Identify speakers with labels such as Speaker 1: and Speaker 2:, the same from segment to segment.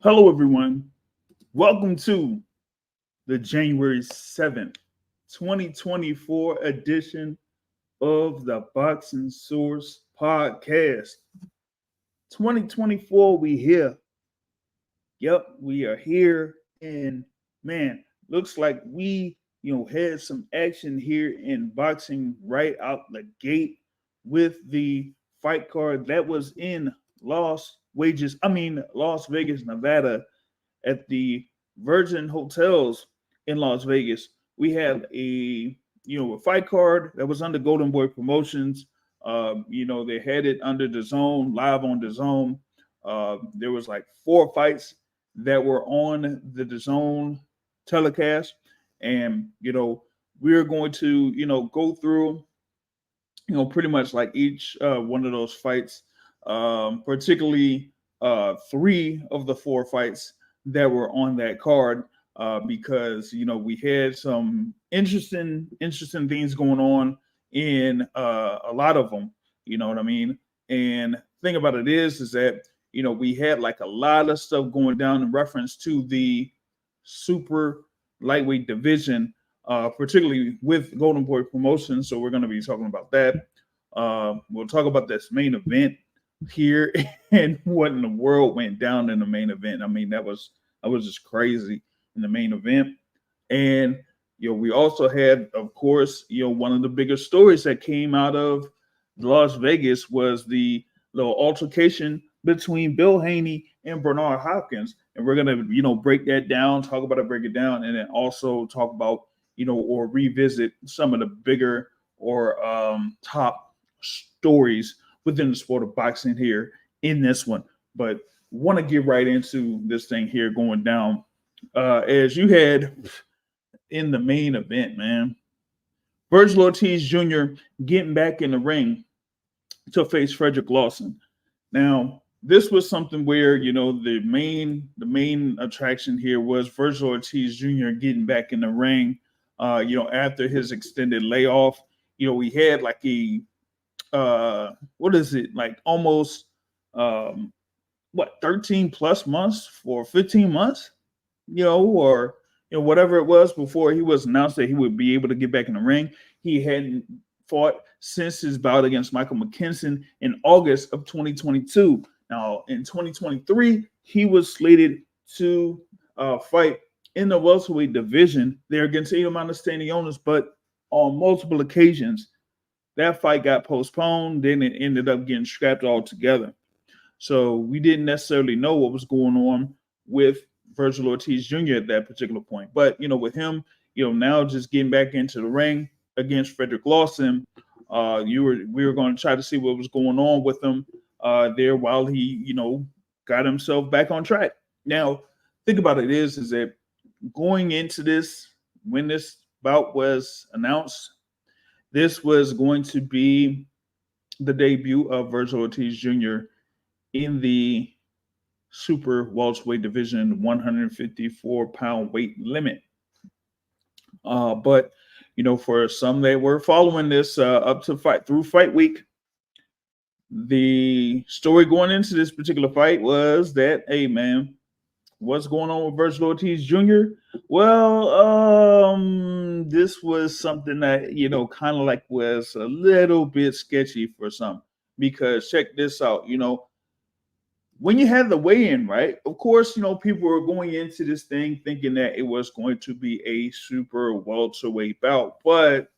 Speaker 1: Hello, everyone. Welcome to the January 7th, 2024 edition of the Boxing Source Podcast. 2024, we here. Yep, we are here. And man, looks like we, had some action here in boxing right out the gate with the fight card that was in Las Vegas, Nevada at the Virgin Hotels in Las Vegas. We had a fight card that was under Golden Boy Promotions. They had it under the Zone, live on the Zone. There was like four fights that were on the Zone telecast, and we're going to go through pretty much like each one of those fights, particularly three of the four fights that were on that card, because we had some interesting things going on in a lot of them. You know what I mean? And thing about it is that we had like a lot of stuff going down in reference to the super lightweight division, particularly with Golden Boy Promotions. So we're going to be talking about that. We'll talk about this main event here and what in the world went down in the main event. I mean, that was just crazy in the main event. And we also had, of course, one of the biggest stories that came out of Las Vegas was the little altercation between Bill Haney and Bernard Hopkins. And we're gonna, break that down, talk about it, break it down, and then also talk about, or revisit some of the bigger or top stories within the sport of boxing here in this one. But want to get right into this thing here going down. As you had in the main event, man, Vergil Ortiz Jr. getting back in the ring to face Frederick Lawson. Now, this was something where, the main attraction here was Vergil Ortiz Jr. getting back in the ring, after his extended layoff. We had like a like almost 13 plus months for 15 months, or whatever it was before he was announced that he would be able to get back in the ring. He hadn't fought since his bout against Michael McKinson in August of 2022. Now in 2023, he was slated to fight in the welterweight division there against Edomon Stanionis, but on multiple occasions that fight got postponed. Then it ended up getting scrapped altogether. So we didn't necessarily know what was going on with Vergil Ortiz Jr. at that particular point. But, with him, now just getting back into the ring against Frederick Lawson, we were going to try to see what was going on with him there while he, got himself back on track. Now, think about it is that going into this, when this bout was announced, this was going to be the debut of Vergil Ortiz Jr. in the super welterweight division, 154-pound weight limit. But for some that were following this up to fight week, the story going into this particular fight was that, hey man, what's going on with Vergil Ortiz Jr.? Well, this was something that kind of like was a little bit sketchy for some, because check this out, when you had the weigh-in, right? Of course, people were going into this thing thinking that it was going to be a super welterweight bout. But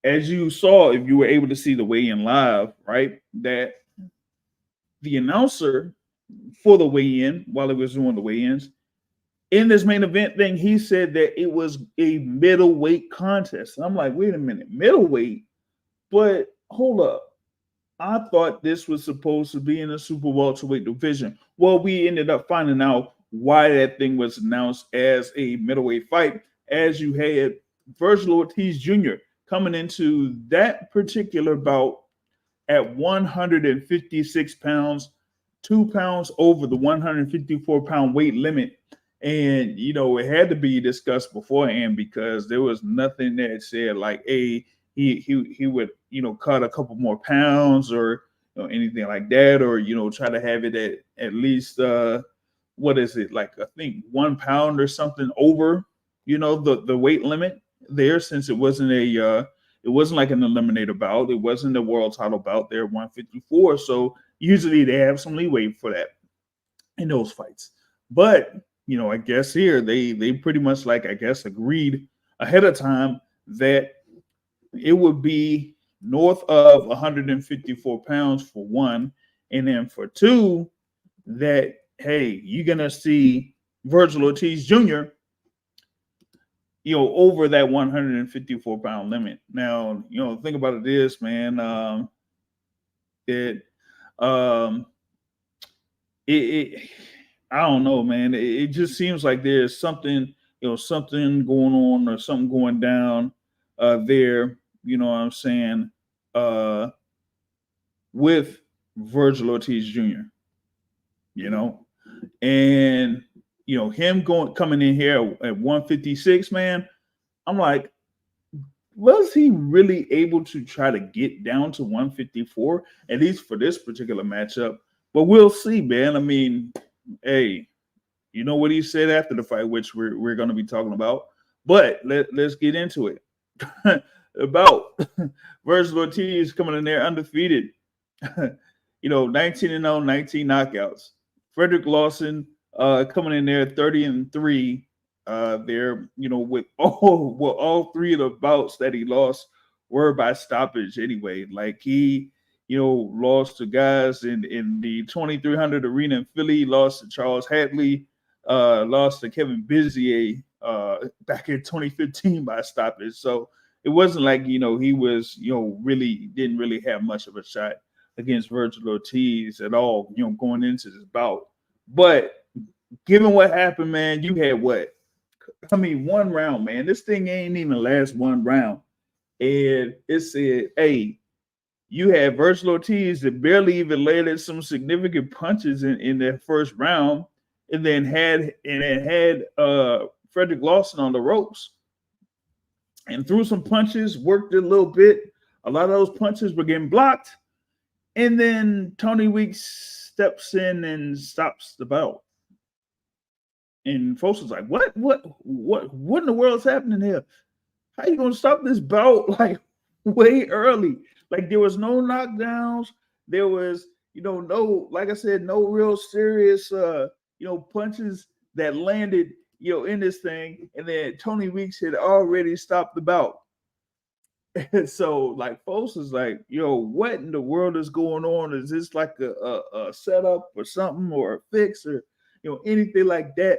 Speaker 1: as you saw, if you were able to see the weigh-in live, right, that the announcer for the weigh-in, while he was doing the weigh-ins, in this main event thing, he said that it was a middleweight contest. And I'm like, wait a minute, middleweight? But hold up. I thought this was supposed to be in the super welterweight division. Well, we ended up finding out why that thing was announced as a middleweight fight, as you had Vergil Ortiz Jr. coming into that particular bout at 156 pounds, 2 pounds over the 154-pound weight limit. And, it had to be discussed beforehand, because there was nothing that said like, hey, he would, cut a couple more pounds or anything like that, or, try to have it at at least what is it, like I think 1 pound or something over, the weight limit there, since it wasn't like an eliminator bout. It wasn't a world title bout there, 154. So usually they have some leeway for that in those fights. But I guess here they pretty much, like, I guess, agreed ahead of time that it would be north of 154 pounds for one, and then for two, that hey, you're gonna see Vergil Ortiz Jr. Over that 154-pound limit. Now, think about it this, man. Um, it I don't know, man. It just seems like there's something, something going on or something going down there. You know what I'm saying? With Vergil Ortiz Jr. And him coming in here at 156, man. I'm like, was he really able to try to get down to 154, at least for this particular matchup? But we'll see, man. I mean, hey, you know what he said after the fight, which we're going to be talking about. But let's get into it. About Vergil Ortiz coming in there undefeated. 19-0, 19 knockouts. Frederick Lawson coming in there 30-3. There, with all three of the bouts that he lost were by stoppage anyway. Like he, lost to guys in the 2300 arena in Philly, lost to Charles Hadley, lost to Kevin Bizier back in 2015 by stoppage. So it wasn't like, he was, really didn't really have much of a shot against Vergil Ortiz at all, going into this bout. But given what happened, man, you had what? I mean, one round, man. This thing ain't even last one round. And it said, hey, you had Vergil Ortiz that barely even landed some significant punches in that first round, and then had Frederick Lawson on the ropes and threw some punches, worked it a little bit. A lot of those punches were getting blocked. And then Tony Weeks steps in and stops the bout. And folks was like, what in the world's happening here? How you gonna stop this bout like way early? Like there was no knockdowns. There was, no, like I said, no real serious punches that landed, in this thing. And then Tony Weeks had already stopped the bout. And so, like, folks is like, what in the world is going on? Is this like a setup or something, or a fix, or anything like that?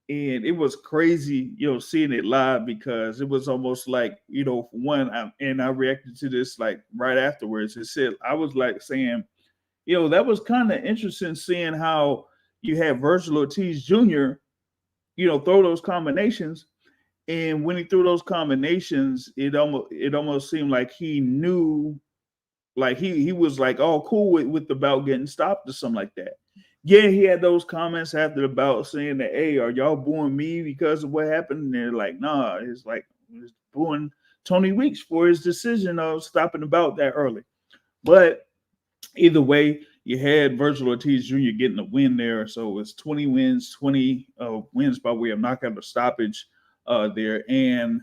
Speaker 1: And it was crazy, seeing it live, because it was almost like, for one, I reacted to this like right afterwards. It said, I was like saying, that was kind of interesting seeing how you have Vergil Ortiz Jr., throw those combinations. And when he threw those combinations, it almost seemed like he knew, like he was like all cool with the bout getting stopped or something like that. Yeah, he had those comments after the bout saying that, hey, are y'all booing me because of what happened? And they're like, nah, it's like it's booing Tony Weeks for his decision of stopping the bout that early. But either way, you had Vergil Ortiz Jr. getting a win there. So it's 20 wins, 20 wins by way of knockout or stoppage there. And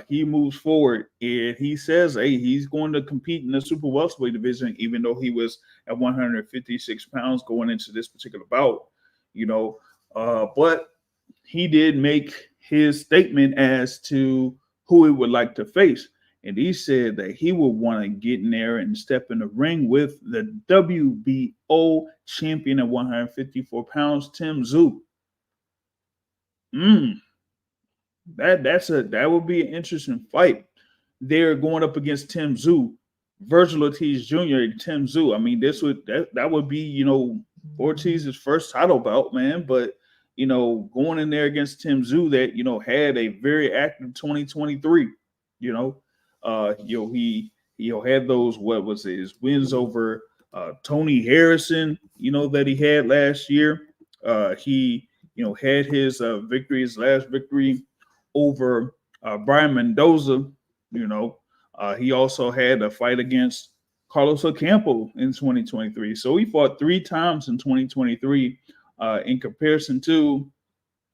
Speaker 1: he moves forward, and he says, hey, he's going to compete in the super welterweight division, even though he was at 156 pounds going into this particular bout, but he did make his statement as to who he would like to face. And he said that he would want to get in there and step in the ring with the WBO champion at 154 pounds, Tszyu. That would be an interesting fight. They're going up against Tszyu, Vergil Ortiz Jr. and Tszyu. I mean, that would be, Ortiz's first title bout, man. But going in there against Tszyu that had a very active 2023. He had those, what was it, his wins over Tony Harrison, that he had last year. He had his his last victory over Brian Mendoza. He also had a fight against Carlos Ocampo in 2023. So he fought 3 times in 2023 in comparison to,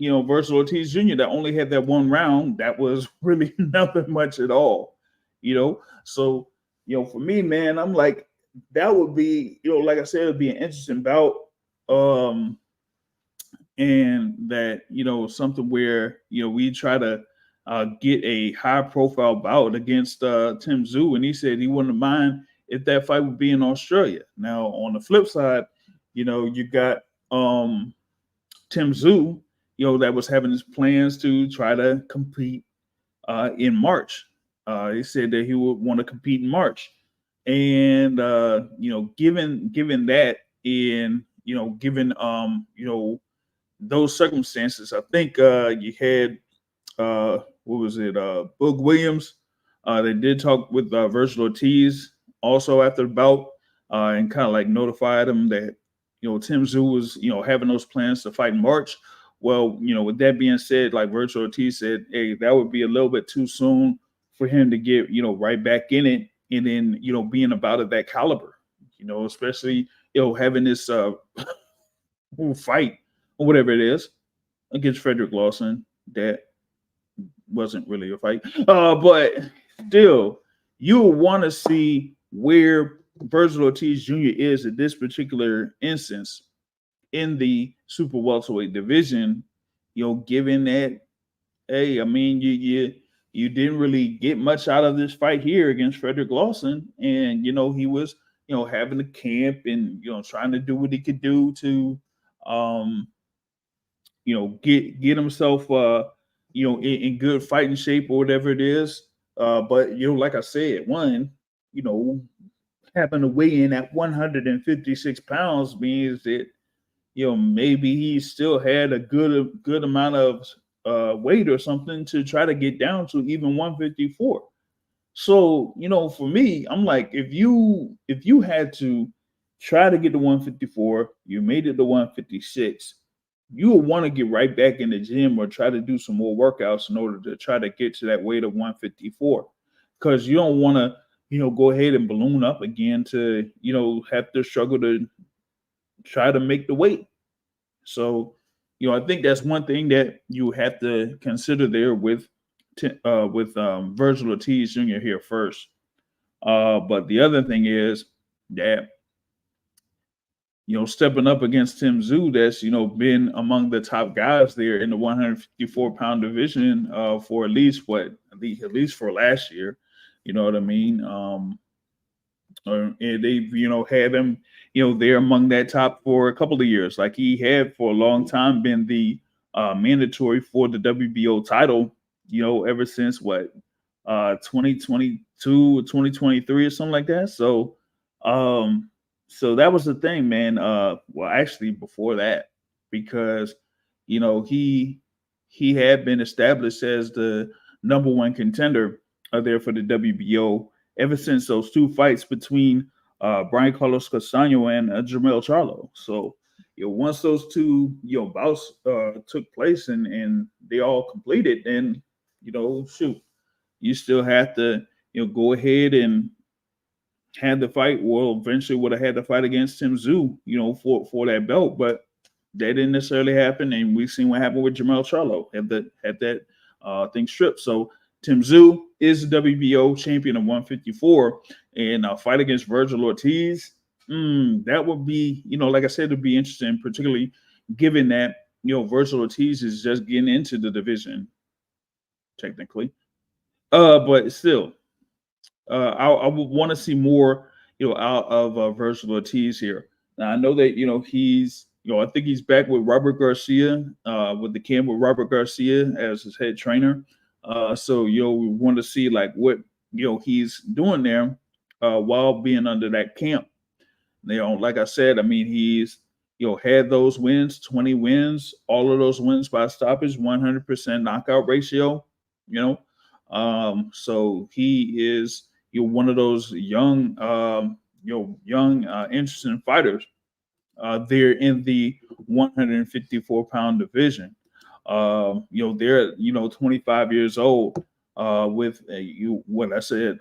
Speaker 1: Vergil Ortiz Jr. that only had that one round. That was really nothing much at all, So, for me, man, I'm like, that would be, like I said, it'd be an interesting bout. And that, something where, we try to get a high profile bout against Tim Tszyu. And he said he wouldn't mind if that fight would be in Australia. Now, on the flip side, you got Tim Tszyu, that was having his plans to try to compete in March. He said that he would want to compete in March. And given that, in given those circumstances, I think you had what was it, Boog Williams. They did talk with Vergil Ortiz also after the bout, and kind of like notified him that Tim Tszyu was having those plans to fight in March. Well, with that being said, like Vergil Ortiz said, hey, that would be a little bit too soon for him to get right back in it, and then being about of that caliber, especially having this fight or whatever it is against Frederick Lawson. That wasn't really a fight, but still, you want to see where Vergil Ortiz Jr. is at this particular instance in the super welterweight division. Given that, hey, I mean, you didn't really get much out of this fight here against Frederick Lawson, and he was having a camp and trying to do what he could do to get himself in good fighting shape or whatever it is. But like I said, having to weigh in at 156 pounds means that maybe he still had a good amount of weight or something to try to get down to even 154. So for me, I'm like, if you had to try to get to 154, you made it to 156, you will want to get right back in the gym or try to do some more workouts in order to try to get to that weight of 154, because you don't want to go ahead and balloon up again to have to struggle to try to make the weight. So I think that's one thing that you have to consider there with Vergil Ortiz Jr. here first. But the other thing is that stepping up against Tim Tszyu, that's been among the top guys there in the 154-pound division for at least for last year. You know what I mean? And they've had him there among that top for a couple of years. Like, he had for a long time been the mandatory for the WBO title. Ever since 2022 or 2023 or something like that. So so that was the thing, man. Well, actually before that, because he had been established as the number one contender there for the WBO ever since those 2 fights between Brian Carlos Castaño and Jermell Charlo. So once those 2 bouts took place and they all completed, then shoot, you still have to go ahead and had the fight. Well, eventually would have had to fight against Tim Tszyu, for that belt, but that didn't necessarily happen. And we've seen what happened with Jermell Charlo, had that thing stripped. So Tim Tszyu is the WBO champion of 154, and a fight against Vergil Ortiz. That would be, like I said, it'd be interesting, particularly given that Vergil Ortiz is just getting into the division, technically. But still, I would want to see more, out of Vergil Ortiz here. Now, I know that he's, I think he's back with Robert Garcia, with the camp with Robert Garcia as his head trainer. So we want to see like what he's doing there while being under that camp. Like I said, I mean, he's had those wins, 20 wins, all of those wins by stoppage, 100% knockout ratio. So he is one of those young, interesting fighters there in the 154-pound division. They're 25 years old with what I said.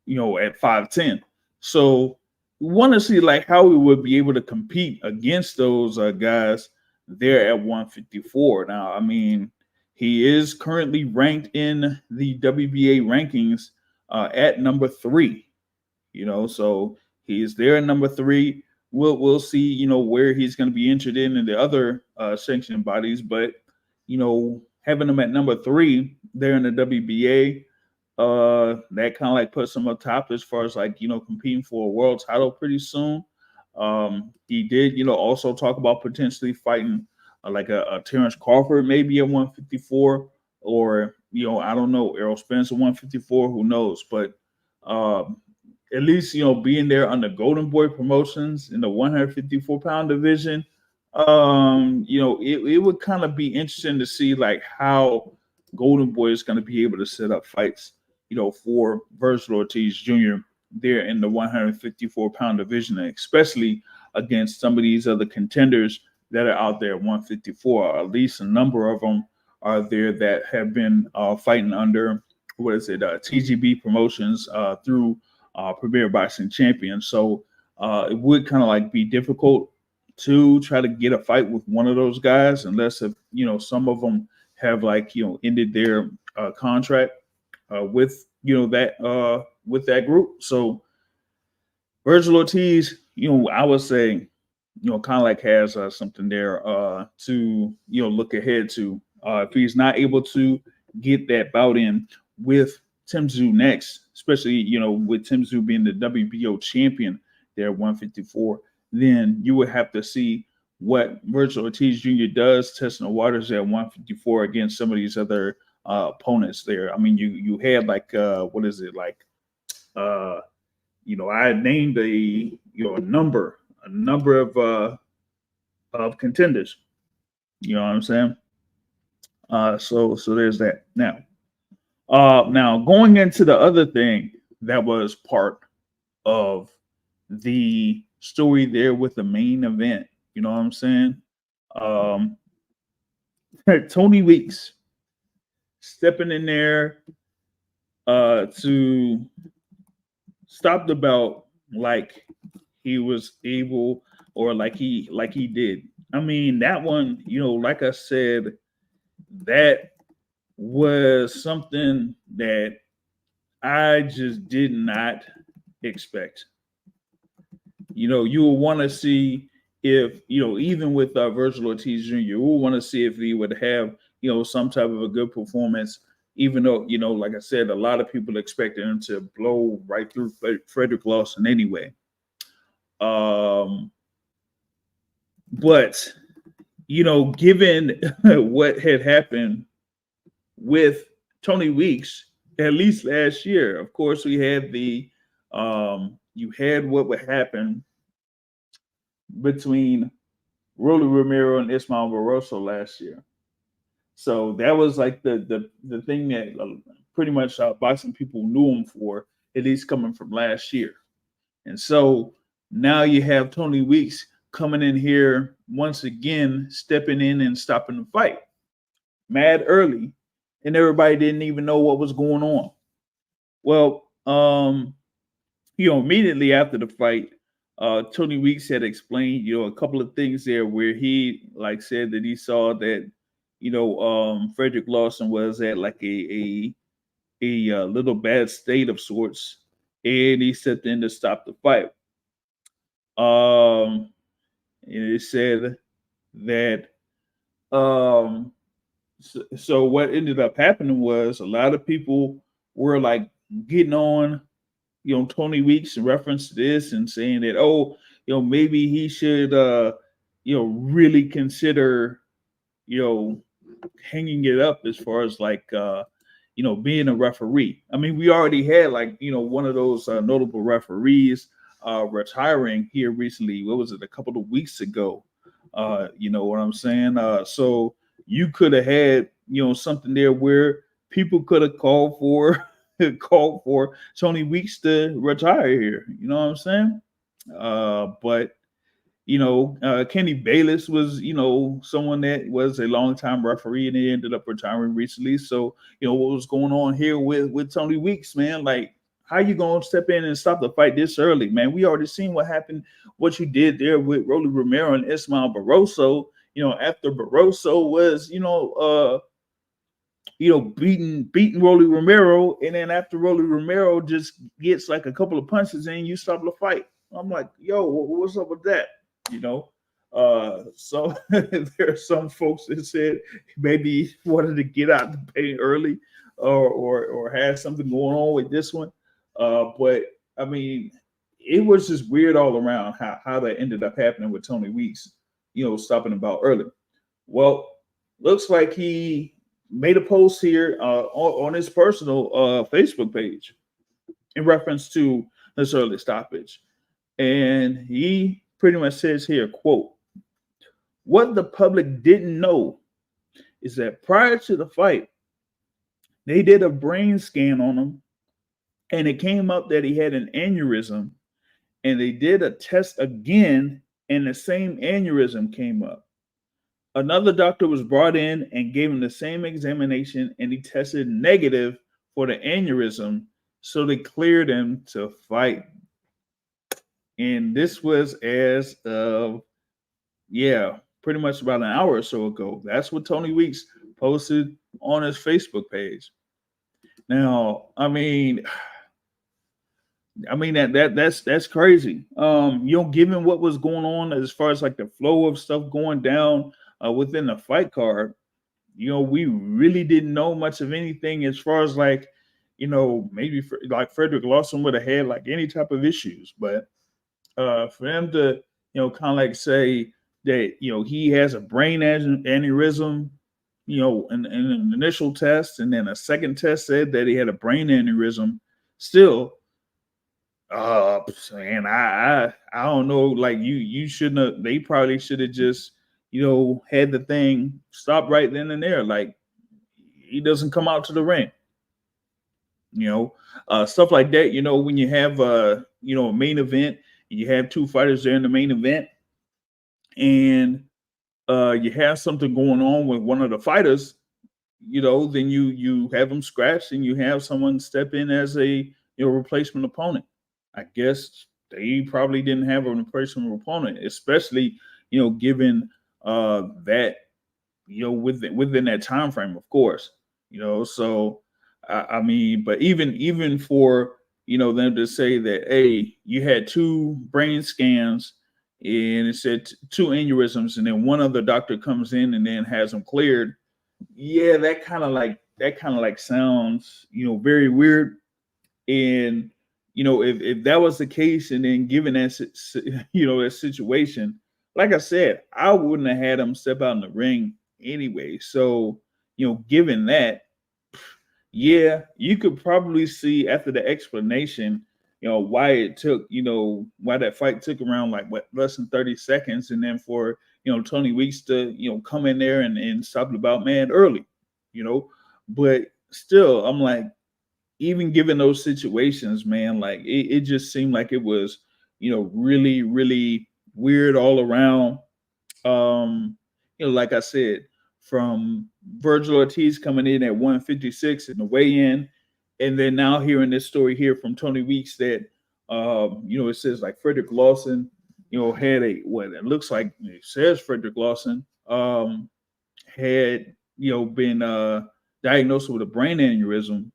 Speaker 1: at 5'10". So we want to see like how we would be able to compete against those guys there at 154. Now, I mean, he is currently ranked in the WBA rankings at number 3. So he's there at number 3. We'll see, where he's going to be entered in the other sanctioning bodies, but having him at number 3 there in the WBA, that kind of like puts him up top as far as like competing for a world title pretty soon. He did also talk about potentially fighting like a Terrence Crawford maybe at 154, or I don't know, Errol Spence at 154, who knows, but at least being there on the Golden Boy Promotions in the 154-pound division, it would kind of be interesting to see like how Golden Boy is going to be able to set up fights for Vergil Ortiz Jr. there in the 154-pound division, especially against some of these other contenders that are out there at 154. At least a number of them are there that have been fighting under, TGB Promotions through Premier Boxing Champion. So it would kind of like be difficult to try to get a fight with one of those guys, unless if some of them have like ended their contract with with that group. So Vergil Ortiz, I would say, kind of like has something there to look ahead to. If he's not able to get that bout in with Tszyu next, especially with Tszyu being the WBO champion there at 154, then you would have to see what Vergil Ortiz Jr. does testing the waters at 154 against some of these other opponents there. I mean, you had like I named a number of contenders. You know what I'm saying? So there's that. Now going into the other thing that was part of the story there with the main event. You know what I'm saying? Tony Weeks stepping in there to stop the bout like he was able, or like he did. I mean, that one, like I said, that was something that I just did not expect. You will want to see if, even with Vergil Ortiz Jr., you will want to see if he would have, some type of a good performance, even though, like I said, a lot of people expected him to blow right through Frederick Lawson anyway. But, given what had happened with Tony Weeks, at least last year, of course, we had you had what would happen between Rolly Romero and Ismael Barroso last year. So that was like the thing that pretty much boxing people knew him for, at least coming from last year. And so now you have Tony Weeks coming in here once again, stepping in and stopping the fight mad early, and everybody didn't even know what was going on. Well, immediately after the fight, Tony Weeks had explained, a couple of things there where he like said that he saw that, Frederick Lawson was at like a little bad state of sorts, and he stepped in to stop the fight. And it said that so what ended up happening was a lot of people were like getting on Tony Weeks in reference to this and saying that, maybe he should really consider hanging it up as far as like being a referee. I mean, we already had like one of those notable referees retiring here recently. What was it, a couple of weeks ago? You know what I'm saying? So you could have had something there where people could have called for Tony Weeks to retire here. You know what I'm saying? But Kenny Bayless was someone that was a longtime referee, and he ended up retiring recently. So what was going on here with Tony Weeks, man? Like, How you gonna step in and stop the fight this early, man? We already seen what happened, what you did there with Rolly Romero and Ismael Barroso. After Barroso was, beating Rolly Romero, and then after Rolly Romero just gets like a couple of punches in, you stop the fight. I'm like, yo, what's up with that? So there are some folks that said maybe he wanted to get out the paint early, or had something going on with this one. But I mean, it was just weird all around how that ended up happening with Tony Weeks, stopping about early. Well, looks like he made a post here on his personal Facebook page in reference to this early stoppage. And he pretty much says here, quote, "What the public didn't know is that prior to the fight, they did a brain scan on him, and it came up that he had an aneurysm, and they did a test again, and the same aneurysm came up. Another doctor was brought in and gave him the same examination, and he tested negative for the aneurysm, so they cleared him to fight." And this was as of, pretty much about an hour or so ago. That's what Tony Weeks posted on his Facebook page. Now, I mean that's crazy. Given what was going on as far as like the flow of stuff going down within the fight card, we really didn't know much of anything as far as like, maybe like Frederick Lawson would have had like any type of issues, but for them to, kind of like say that, he has a brain aneurysm, in an initial test, and then a second test said that he had a brain aneurysm. Still, and I don't know, like you shouldn't have. They probably should have just, had the thing stop right then and there. Like, he doesn't come out to the ring. Stuff like that. When you have a main event, you have two fighters there in the main event, and you have something going on with one of the fighters, then you have them scratched, and you have someone step in as a replacement opponent. I guess they probably didn't have a replacement opponent, especially given that within that time frame, of course. So I mean, but even for them to say that, hey, you had two brain scans and it said two aneurysms, and then one other doctor comes in and then has them cleared. Yeah, that kind of like sounds very weird. And if that was the case, and then given that that situation, like I said, I wouldn't have had him step out in the ring anyway. So given that, yeah, you could probably see after the explanation, why it took, why that fight took around like less than 30 seconds, and then for Tony Weeks to come in there and stop the bout man early, but still, I'm like, even given those situations, man, like it just seemed like it was, really, really weird all around. Like I said, from Vergil Ortiz coming in at 156 in the weigh-in, and then now hearing this story here from Tony Weeks that, it says like Frederick Lawson, had what it looks like, it says Frederick Lawson had, been diagnosed with a brain aneurysm,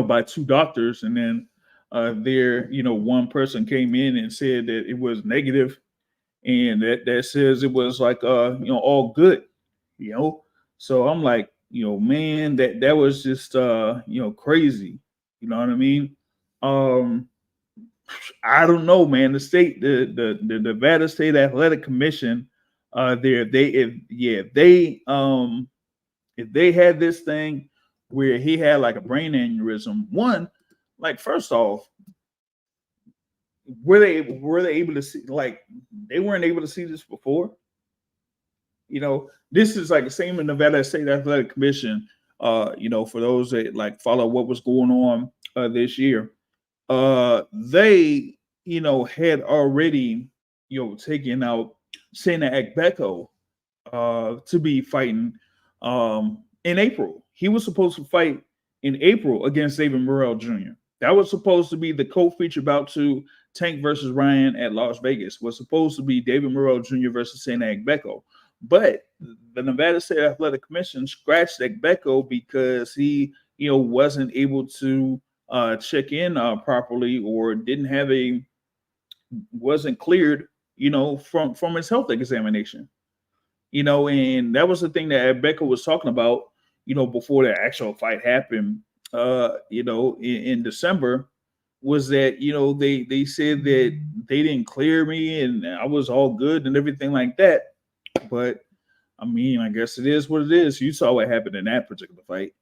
Speaker 1: by two doctors, and then one person came in and said that it was negative, and that says it was like all good, So I'm like, man, that was just crazy. You know what I mean? I don't know, man. The Nevada State Athletic Commission, if they had this thing where he had like a brain aneurysm, one, like, first off, were they able to see, like, they weren't able to see this before? This is like the same in Nevada State Athletic Commission. For those that like follow what was going on this year, they had already taken out Sena Ekbeko to be fighting in April. He was supposed to fight in April against David Morrell Jr. That was supposed to be the co-feature bout to Tank versus Ryan at Las Vegas. Was supposed to be David Morrell Jr. versus St. Agbeko. But the Nevada State Athletic Commission scratched Agbeko because he, wasn't able to check in properly, or didn't have wasn't cleared, from his health examination. And that was the thing that Becca was talking about, before the actual fight happened, in December, was that, they said that they didn't clear me and I was all good and everything like that. But I mean, I guess it is what it is. You saw what happened in that particular fight.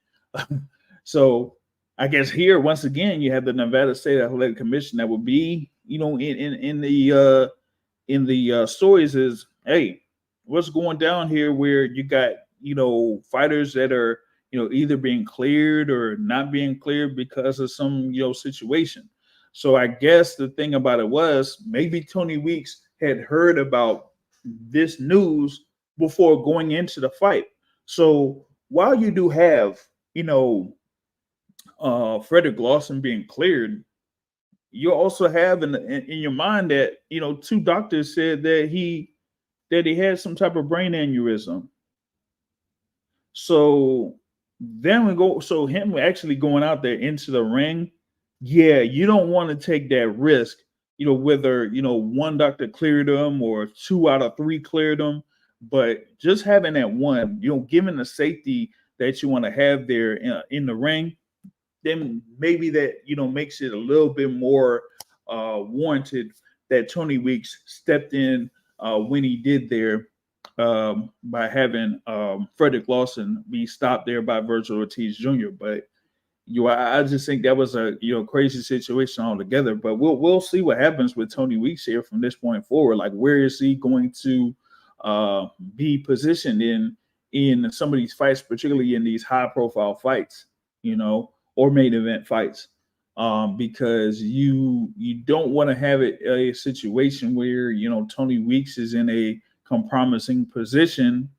Speaker 1: So I guess here, once again, you have the Nevada State Athletic Commission that would be, in the stories is, hey, what's going down here, where you got, fighters that are, either being cleared or not being cleared because of some, situation. So I guess the thing about it was, maybe Tony Weeks had heard about this news before going into the fight. So while you do have, Frederick Lawson being cleared, you also have in your mind that, two doctors said that he had some type of brain aneurysm. So then him actually going out there into the ring, yeah, you don't want to take that risk, whether, one doctor cleared him or 2 out of 3 cleared him, but just having that one, given the safety that you want to have there in the ring, then maybe that, makes it a little bit more warranted that Tony Weeks stepped in when he did there, by having Frederick Lawson be stopped there by Vergil Ortiz Jr. But I just think that was a crazy situation altogether. But we'll see what happens with Tony Weeks here from this point forward. Like, where is he going to be positioned in some of these fights, particularly in these high profile fights, or main event fights? Because you don't want to have it a situation where Tony Weeks is in a compromising position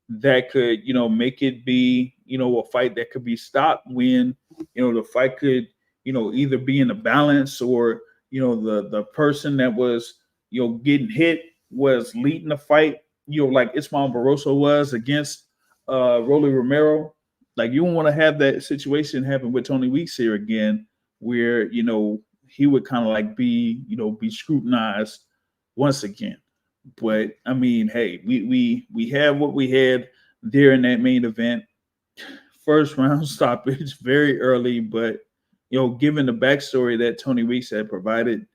Speaker 1: that could make it be a fight that could be stopped, when the fight could either be in a balance, or the person that was getting hit was leading the fight, like Ismael Barroso was against Rolly Romero. Like, you don't want to have that situation happen with Tony Weeks here again, where he would kind of like be scrutinized once again. But I mean, hey, we have what we had there in that main event. First round stoppage very early, but given the backstory that Tony Weeks had provided,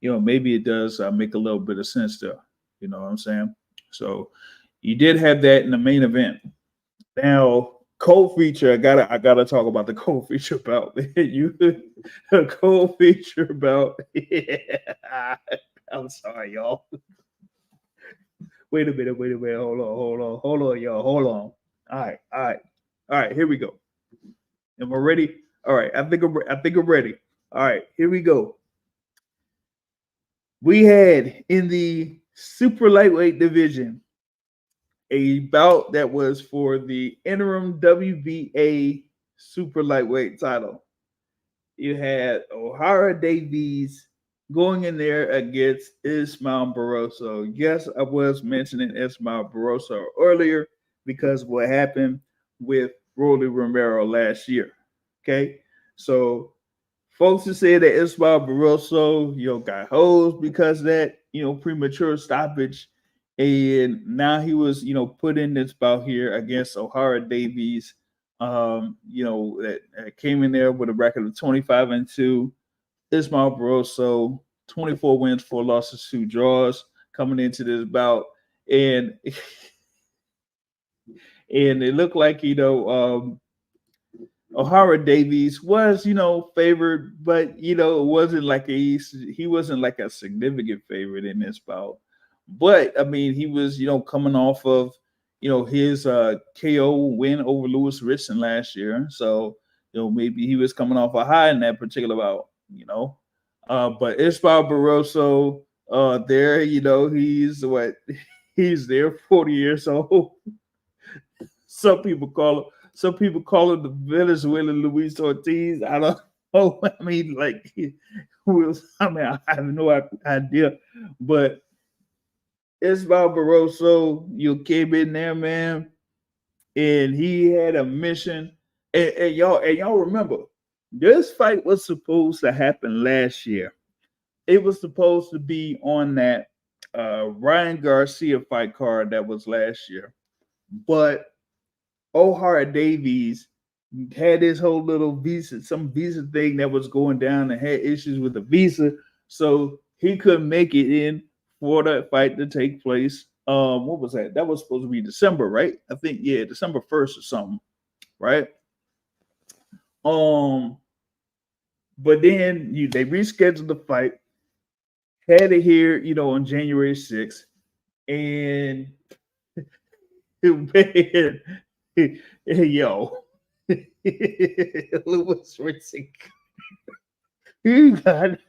Speaker 1: maybe it does make a little bit of sense there. You know what I'm saying? So you did have that in the main event. Now, co-feature, I gotta talk about the co-feature bout. You a co-feature bout. Yeah. I'm sorry, y'all. Wait a minute. Hold on, y'all. Hold on. All right. Here we go. Am I ready? All right. I think I'm ready. All right. Here we go. We had in the super lightweight division a bout that was for the interim WBA super lightweight title. You had O'Hara Davies going in there against Ismael Barroso. Yes, I was mentioning Ismael Barroso earlier because of what happened with Rolly Romero last year. Okay, so folks who say that Ismael Barroso, got hosed because of that, premature stoppage, and now he was, put in this bout here against O'Hara Davies, that came in there with a record of 25-2. Ismael Barroso, 24 wins, 4 losses, 2 draws coming into this bout. And it looked like, O'Hara Davies was, favored, but, it wasn't like he wasn't like a significant favorite in this bout. But, I mean, he was, coming off of, his KO win over Lewis Richardson last year. So, maybe he was coming off a high in that particular bout. But Ismael Barroso, there, he's there, 40 years old. Some people call him the Venezuelan Luis Ortiz. I don't Oh, I mean, like, I mean, I have no idea, but Isabel Barroso, you came in there, man, and he had a mission. And y'all remember, this fight was supposed to happen last year. It was supposed to be on that Ryan Garcia fight card that was last year, but O'Hara Davies had this whole little visa, some visa thing that was going down and had issues with the visa. So he couldn't make it in for that fight to take place. What was that? That was supposed to be December, right? I think, yeah, December 1st or something, right? Um, but then they rescheduled the fight, had it here, on January 6th, and man, yo, Lewis Ritzick. He got,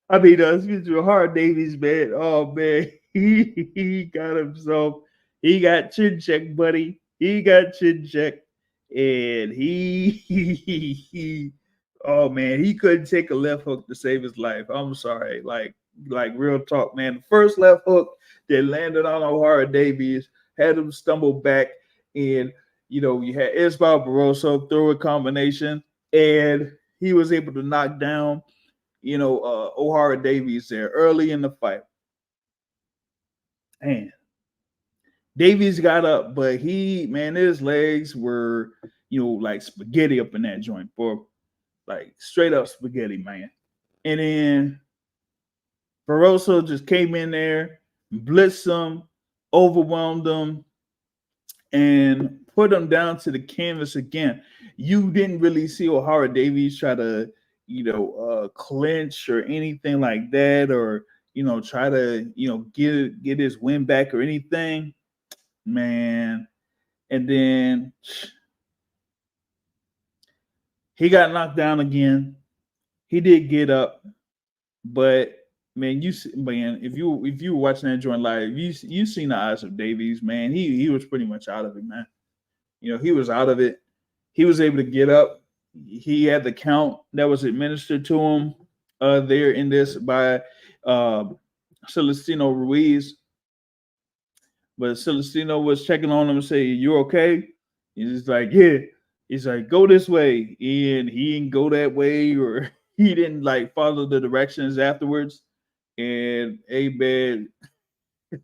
Speaker 1: I mean, excuse me, Hard Davies, man. Oh man, he got himself. He got chin check, buddy. He got chin check, and he oh man, he couldn't take a left hook to save his life. I'm sorry, like real talk, man. The first left hook that landed on O'Hara Davies had him stumble back, and you had Isabel Barroso throw a combination, and he was able to knock down O'Hara Davies there early in the fight. And Davies got up, but his legs were, like spaghetti up in that joint, for like straight up spaghetti, man. And then Barroso just came in there, blitzed him, overwhelmed him, and put him down to the canvas again. You didn't really see O'Hara Davies try to, clinch or anything like that, or try to, get his win back or anything, man. And then he got knocked down again. He did get up, but man, if you were watching that joint live, you seen the eyes of Davies, man. He was pretty much out of it, man. He was out of it. He was able to get up. He had the count that was administered to him there in this by Celestino Ruiz. But Celestino was checking on him and saying, "You okay?" He's like, "Yeah." He's like, "Go this way," and he didn't go that way, or he didn't like follow the directions afterwards. And man,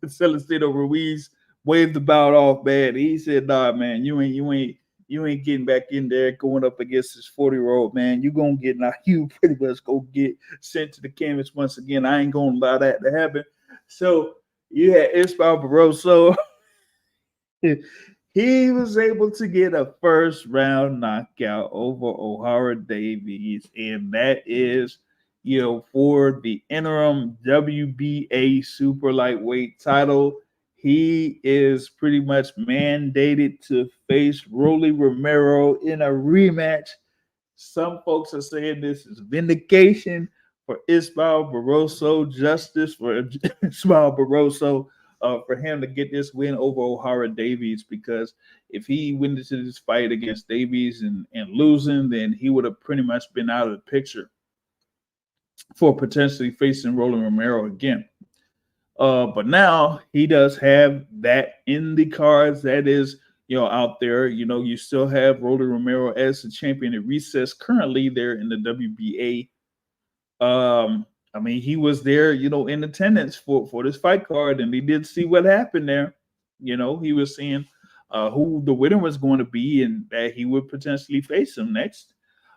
Speaker 1: Celestino Ruiz waved the bout off, man. He said, "Nah, man, you ain't getting back in there going up against this 40-year-old man. You gonna get now. You pretty much go get sent to the canvas once again. I ain't gonna allow that to happen." So you had Isabel Barroso. He was able to get a first round knockout over O'Hara Davies, and that is, for the interim WBA super lightweight title. He is pretty much mandated to face Rolly Romero in a rematch. Some folks are saying this is vindication for Ismael Barroso, justice for Ismael Barroso, for him to get this win over O'Hara Davies, because if he went into this fight against Davies and losing, then he would have pretty much been out of the picture for potentially facing Roland Romero again. But now he does have that in the cards. That is, out there. You still have Roland Romero as the champion at recess currently there in the WBA. I mean, he was there, in attendance for this fight card, and he did see what happened there. He was seeing who the winner was going to be, and that he would potentially face him next.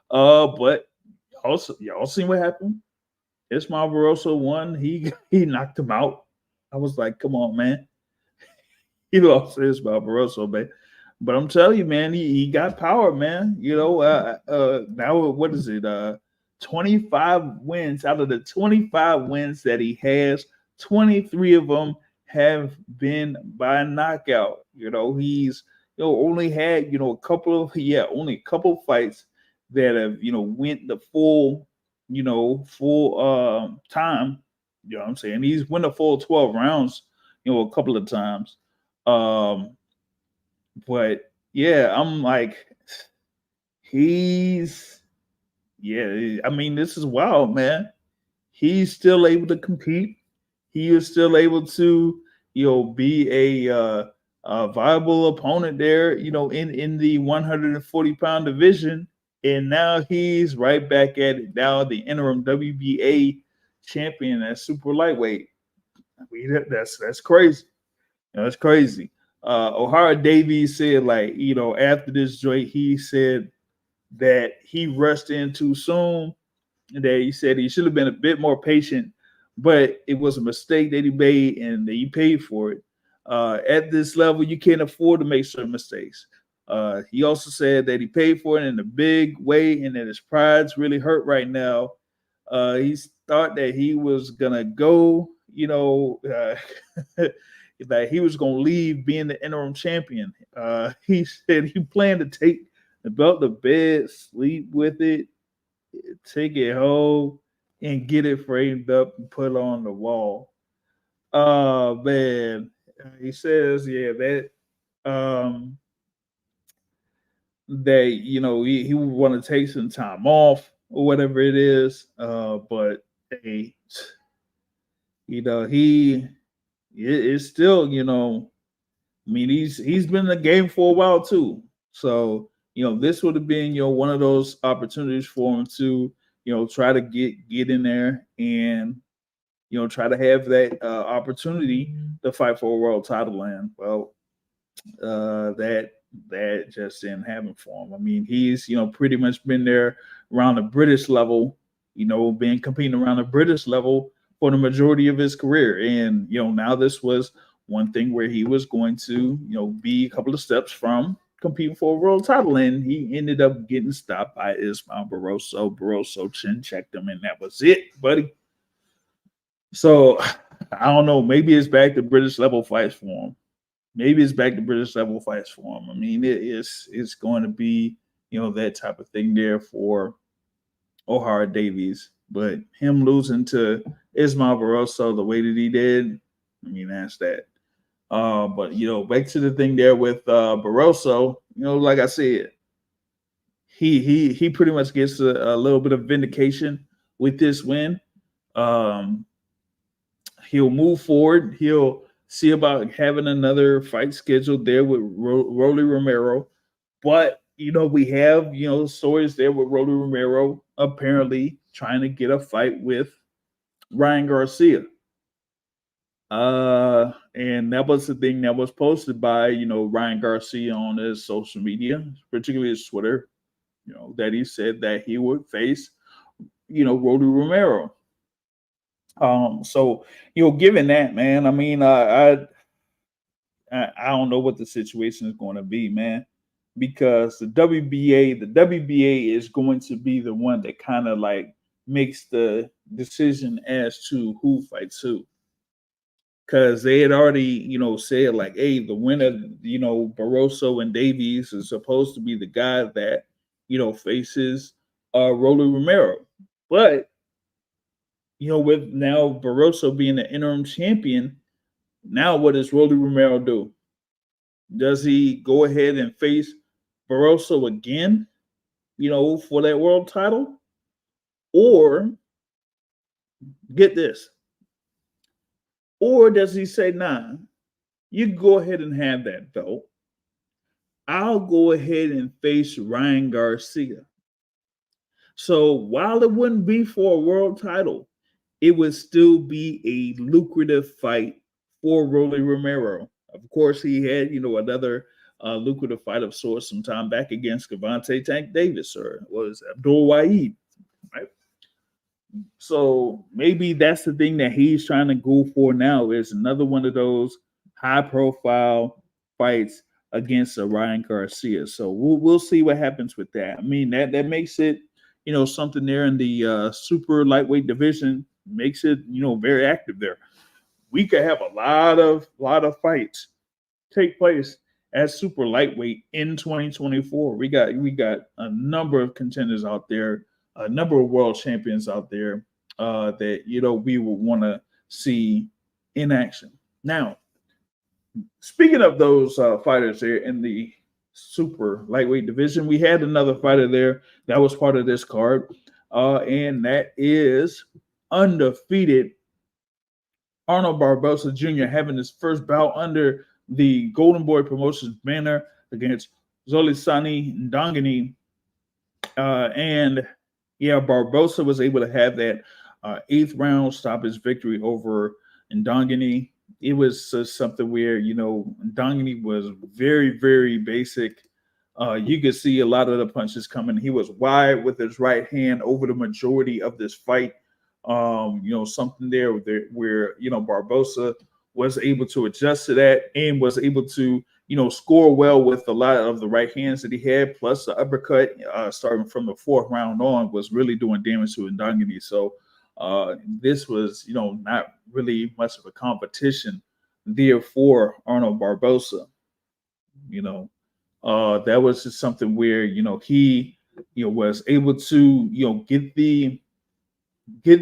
Speaker 1: But also, y'all seen what happened? Ismael Barroso won. He knocked him out. I was like, come on, man. He lost to Ismael Barroso, man. But I'm telling you, man, he got power, man. Now what is it? 25 wins. Out of the 25 wins that he has, 23 of them have been by knockout. He's only had only a couple fights that have went the full time. You know what I'm saying? He's won the full 12 rounds, a couple of times. But yeah, I'm like, he's Yeah, I mean, this is wild, man. He's still able to compete. He is still able to, be a viable opponent there, in the 140-pound division. And now he's right back at it. Now the interim WBA champion at super lightweight. I mean, that's crazy. That's crazy. O'Hara Davies said, like, after this joint, he said that he rushed in too soon, that he said he should have been a bit more patient, but it was a mistake that he made and that he paid for it. At this level, you can't afford to make certain mistakes. He also said that he paid for it in a big way and that his pride's really hurt right now. He thought that he was gonna go, that he was gonna leave being the interim champion. He said he planned to take the belt to bed, sleep with it, take it home, and get it framed up and put on the wall. Oh man, he says, yeah, um, that he would want to take some time off or whatever it is. But hey, he is still, I mean, he's been in the game for a while too. So, this would have been, one of those opportunities for him to, try to get in there and, try to have that opportunity to fight for a world title. And well, that just didn't happen for him. I mean, he's, pretty much been there around the British level, been competing around the British level for the majority of his career. And, now this was one thing where he was going to, be a couple of steps from competing for a world title, and he ended up getting stopped by Ismael Barroso. Barroso chin checked him, and that was it, buddy. So I don't know. Maybe it's back to British level fights for him. Maybe it's back to British level fights for him. I mean, it's going to be, that type of thing there for O'Hara Davies. But him losing to Ismael Barroso the way that he did, I mean, that's that. But back to the thing there with Barroso, like I said, he pretty much gets a little bit of vindication with this win. He'll move forward. He'll see about having another fight scheduled there with Rolly Romero. But we have stories there with Rolly Romero apparently trying to get a fight with Ryan Garcia. And that was the thing that was posted by Ryan Garcia on his social media, particularly his Twitter. That he said that he would face Rolly Romero. So given that, man, I mean, I don't know what the situation is going to be, man, because the WBA is going to be the one that kind of like makes the decision as to who fights who. Because they had already, said like, hey, the winner, Barroso and Davies is supposed to be the guy that, faces Rolly Romero. But, with now Barroso being the interim champion, now what does Rolly Romero do? Does he go ahead and face Barroso again, for that world title? Or, get this, or does he say, nah, you go ahead and have that belt. I'll go ahead and face Ryan Garcia. So while it wouldn't be for a world title, it would still be a lucrative fight for Rolly Romero. Of course, he had, another lucrative fight of sorts some time back against Gervonta Tank Davis, or was Abdul Wahid, right? So maybe that's the thing that he's trying to go for now, is another one of those high-profile fights against Ryan Garcia. So we'll see what happens with that. I mean, that makes it, something there in the super lightweight division, makes it, very active there. We could have a lot of fights take place at super lightweight in 2024. We got a number of contenders out there, a number of world champions out there that we would want to see in action. Now, speaking of those fighters there in the super lightweight division, we had another fighter there that was part of this card. and that is undefeated Arnold Barbosa Jr. having his first bout under the Golden Boy Promotions banner against Zolisani Ndongani. And yeah, Barbosa was able to have that eighth round stoppage victory over Ndongani. It was something where, Ndongani was very, very basic. You could see a lot of the punches coming. He was wide with his right hand over the majority of this fight. Something there where Barbosa was able to adjust to that and was able to score well with a lot of the right hands that he had, plus the uppercut starting from the fourth round on was really doing damage to Ndongani. So this was not really much of a competition there for Arnold Barbosa. That was just something where he was able to get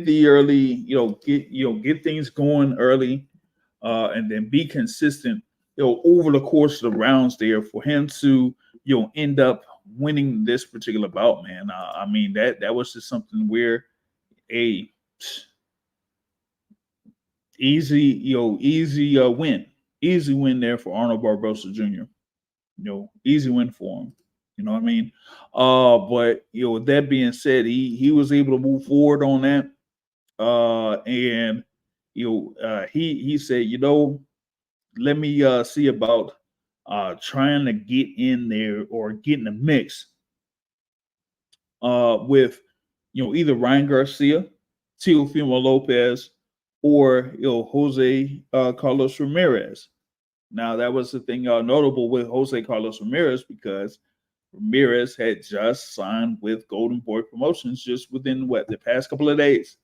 Speaker 1: the early get things going early, and then be consistent over the course of the rounds there for him to end up winning this particular bout, man. I mean that was just something where a easy win there for Arnold Barbosa Jr. Easy win for him. You know what I mean? But with that being said, he was able to move forward on that. And he said, let me see about trying to get in there or get in the mix with either Ryan Garcia, Teofimo Lopez, or Jose Carlos Ramirez. Now that was the thing notable with Jose Carlos Ramirez, because Ramirez had just signed with Golden Boy Promotions just within the past couple of days.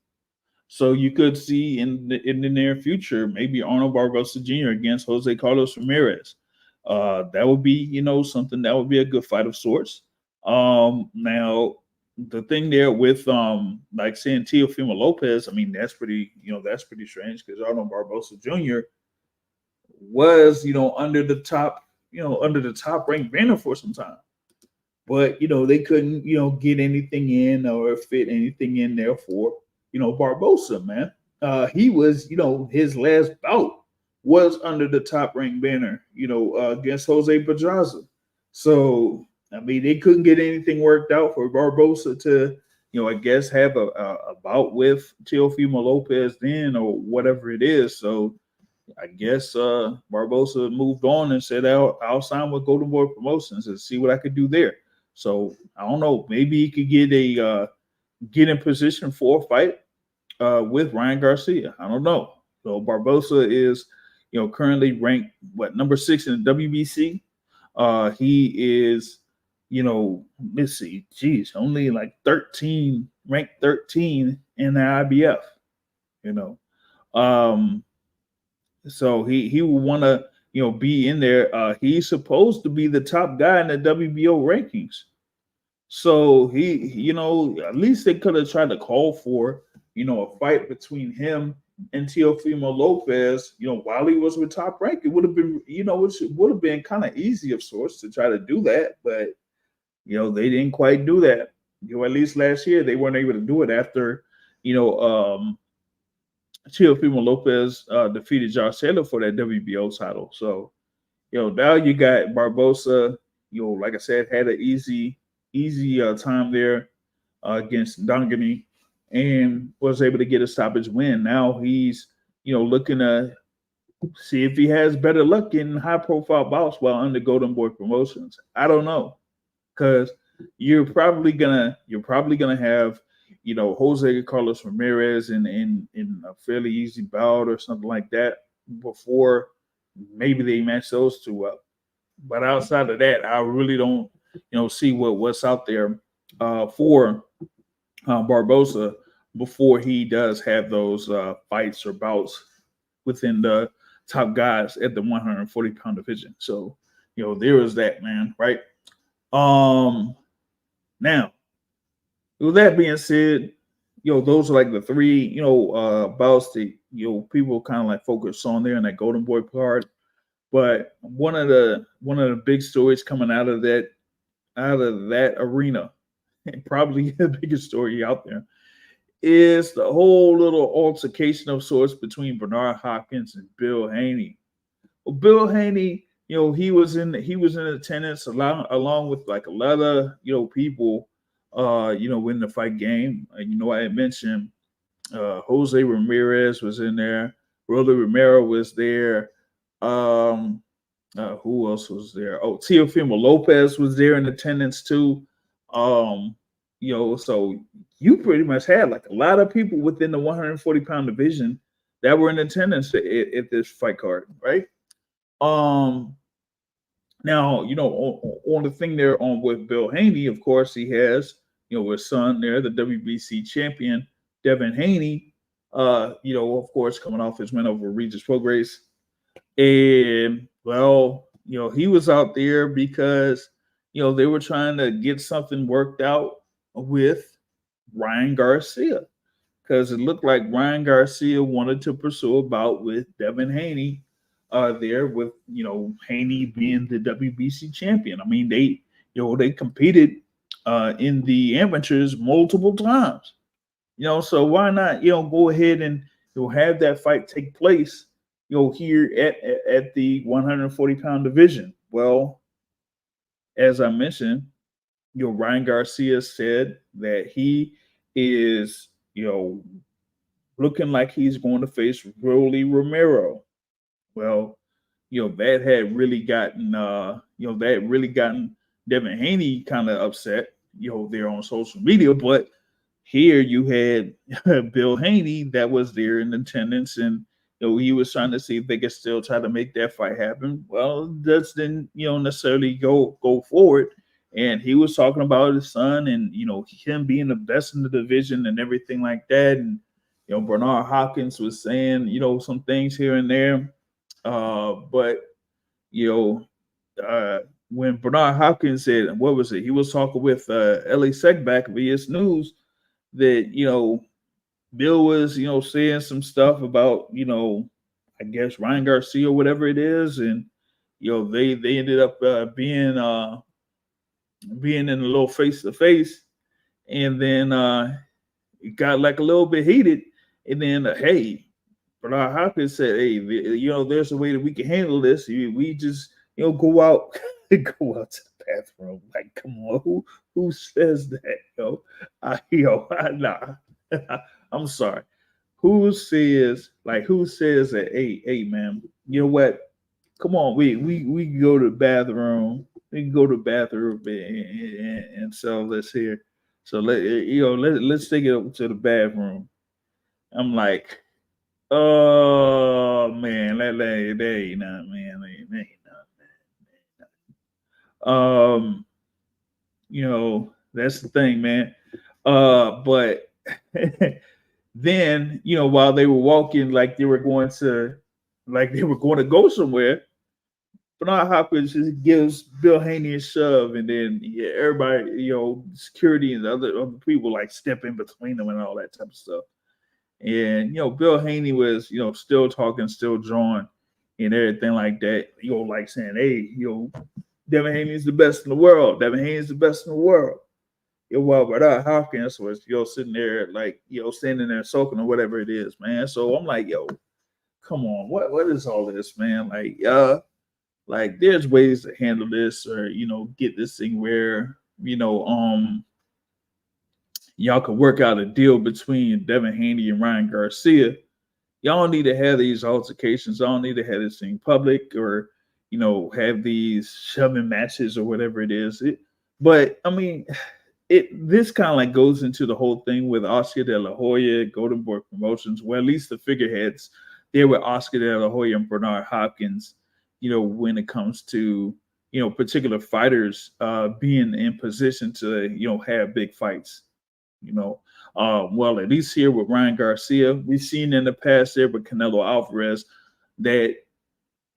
Speaker 1: So you could see in the near future maybe Arnold Barbosa Jr. against Jose Carlos Ramirez. That would be something that would be a good fight of sorts. Now the thing there with like saying Teofimo Lopez, I mean that's pretty strange, because Arnold Barbosa Jr. was under the top ranked banner for some time, but they couldn't get anything in or fit anything in there for Barbosa, man. He was his last bout was under the top ranked banner against Jose Pedraza. So I mean they couldn't get anything worked out for Barbosa to I guess have a bout with Teofimo Lopez then, or whatever it is. So I guess Barbosa moved on and said, I'll sign with Golden Boy Promotions and see what I could do there. So I don't know. Maybe he could get in position for a fight with Ryan Garcia. I don't know. So Barbosa is currently ranked number 6 in the WBC. He is let's see, geez, only like ranked 13 in the IBF. So he will want to be in there. He's supposed to be the top guy in the WBO rankings. So he at least they could have tried to call for a fight between him and Teofimo Lopez. While he was with Top Rank, it would have been it would have been kind of easy of sorts to try to do that, but they didn't quite do that. At least last year they weren't able to do it after Teofimo Lopez defeated Josh Taylor for that WBO title. So, now you got Barbosa, like I said, had an easy time there against Ndongani and was able to get a stoppage win. Now he's, looking to see if he has better luck in high profile bouts while under Golden Boy Promotions. I don't know, because you're probably gonna have Jose Carlos Ramirez in a fairly easy bout or something like that before maybe they match those two up. But outside of that, I really don't see what's out there for Barbosa before he does have those fights or bouts within the top guys at the 140-pound division. So there is that, man, right? Now, with that being said, those are like the three, bouts that people kind of like focus on there in that Golden Boy part. But one of the big stories coming out of that arena probably the biggest story out there, is the whole little altercation of sorts between Bernard Hopkins and Bill Haney. Well, Bill Haney, he was in attendance along with like a lot of people, in the fight game. I had mentioned Jose Ramirez was in there, Rolly Romero was there. Um, who else was there? Oh, Teofimo Lopez was there in attendance too. Um, so you pretty much had like a lot of people within the 140-pound division that were in attendance at this fight card, right? Um, Now, on the thing there on with Bill Haney, of course, he has, his son there, the WBC champion, Devin Haney, of course, coming off his win over Regis Prograis. And, well, he was out there because, they were trying to get something worked out with Ryan Garcia because it looked like Ryan Garcia wanted to pursue a bout with Devin Haney there with Haney being the WBC champion. I mean they competed in the amateurs multiple times. So why not go ahead and have that fight take place here at the 140-pound division. Well, as I mentioned, Ryan Garcia said that he is looking like he's going to face Rolly Romero. Well, that had really gotten Devin Haney kind of upset, there on social media. But here you had Bill Haney that was there in attendance, and he was trying to see if they could still try to make that fight happen. Well, that didn't necessarily go forward. And he was talking about his son and him being the best in the division and everything like that. And Bernard Hopkins was saying some things here and there. But when Bernard Hopkins said, what was it? He was talking with Ellie Seckback of ES News that Bill was saying some stuff about I guess Ryan Garcia or whatever it is, and they ended up being in a little face to face, and then it got like a little bit heated, and then hey. Bernard Hopkins said, "Hey, there's a way that we can handle this. We just, go out, go out to the bathroom. Like, come on, who says that, nah. I'm sorry. Who says that? Hey, man, you know what? Come on, we can go to the bathroom. We can go to the bathroom and so let's hear. So let's take it up to the bathroom. I'm like." Oh man, that ain't not man, that ain't not man. That's the thing, man. But then while they were walking, like they were going to go somewhere, Bernard Hopkins just gives Bill Haney a shove, and then everybody, security and the other people like step in between them and all that type of stuff. And Bill Haney was still talking, still drawing, and everything like that. Like saying, "Hey, Devin Haney is the best in the world. Devin Haney is the best in the world." While Bernard Hopkins was sitting there like standing there soaking or whatever it is, man. So I'm like, come on, what is all this, man? Like there's ways to handle this or get this thing where y'all could work out a deal between Devin Haney and Ryan Garcia. Y'all don't need to have these altercations. Y'all don't need to have this thing public or, have these shoving matches or whatever it is. But I mean, this kind of like goes into the whole thing with Oscar De La Hoya, Golden Boy Promotions, where at least the figureheads there with Oscar De La Hoya and Bernard Hopkins, when it comes to, particular fighters being in position to, have big fights. Well, at least here with Ryan Garcia, we've seen in the past there with Canelo Alvarez that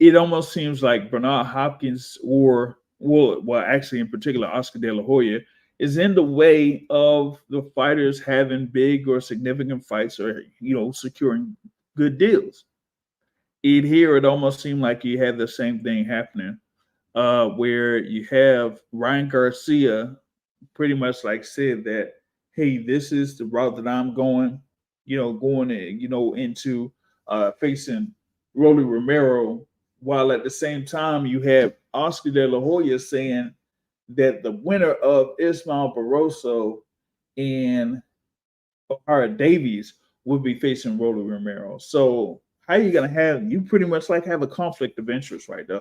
Speaker 1: it almost seems like Bernard Hopkins actually in particular Oscar De La Hoya is in the way of the fighters having big or significant fights or securing good deals. It almost seemed like you had the same thing happening, where you have Ryan Garcia pretty much like said that, hey, this is the route that I'm going, going in, into facing Rolly Romero, while at the same time you have Oscar De La Hoya saying that the winner of Ismael Barroso and O'Hara Davies would be facing Rolly Romero. So how are you gonna have you pretty much like have a conflict of interest right there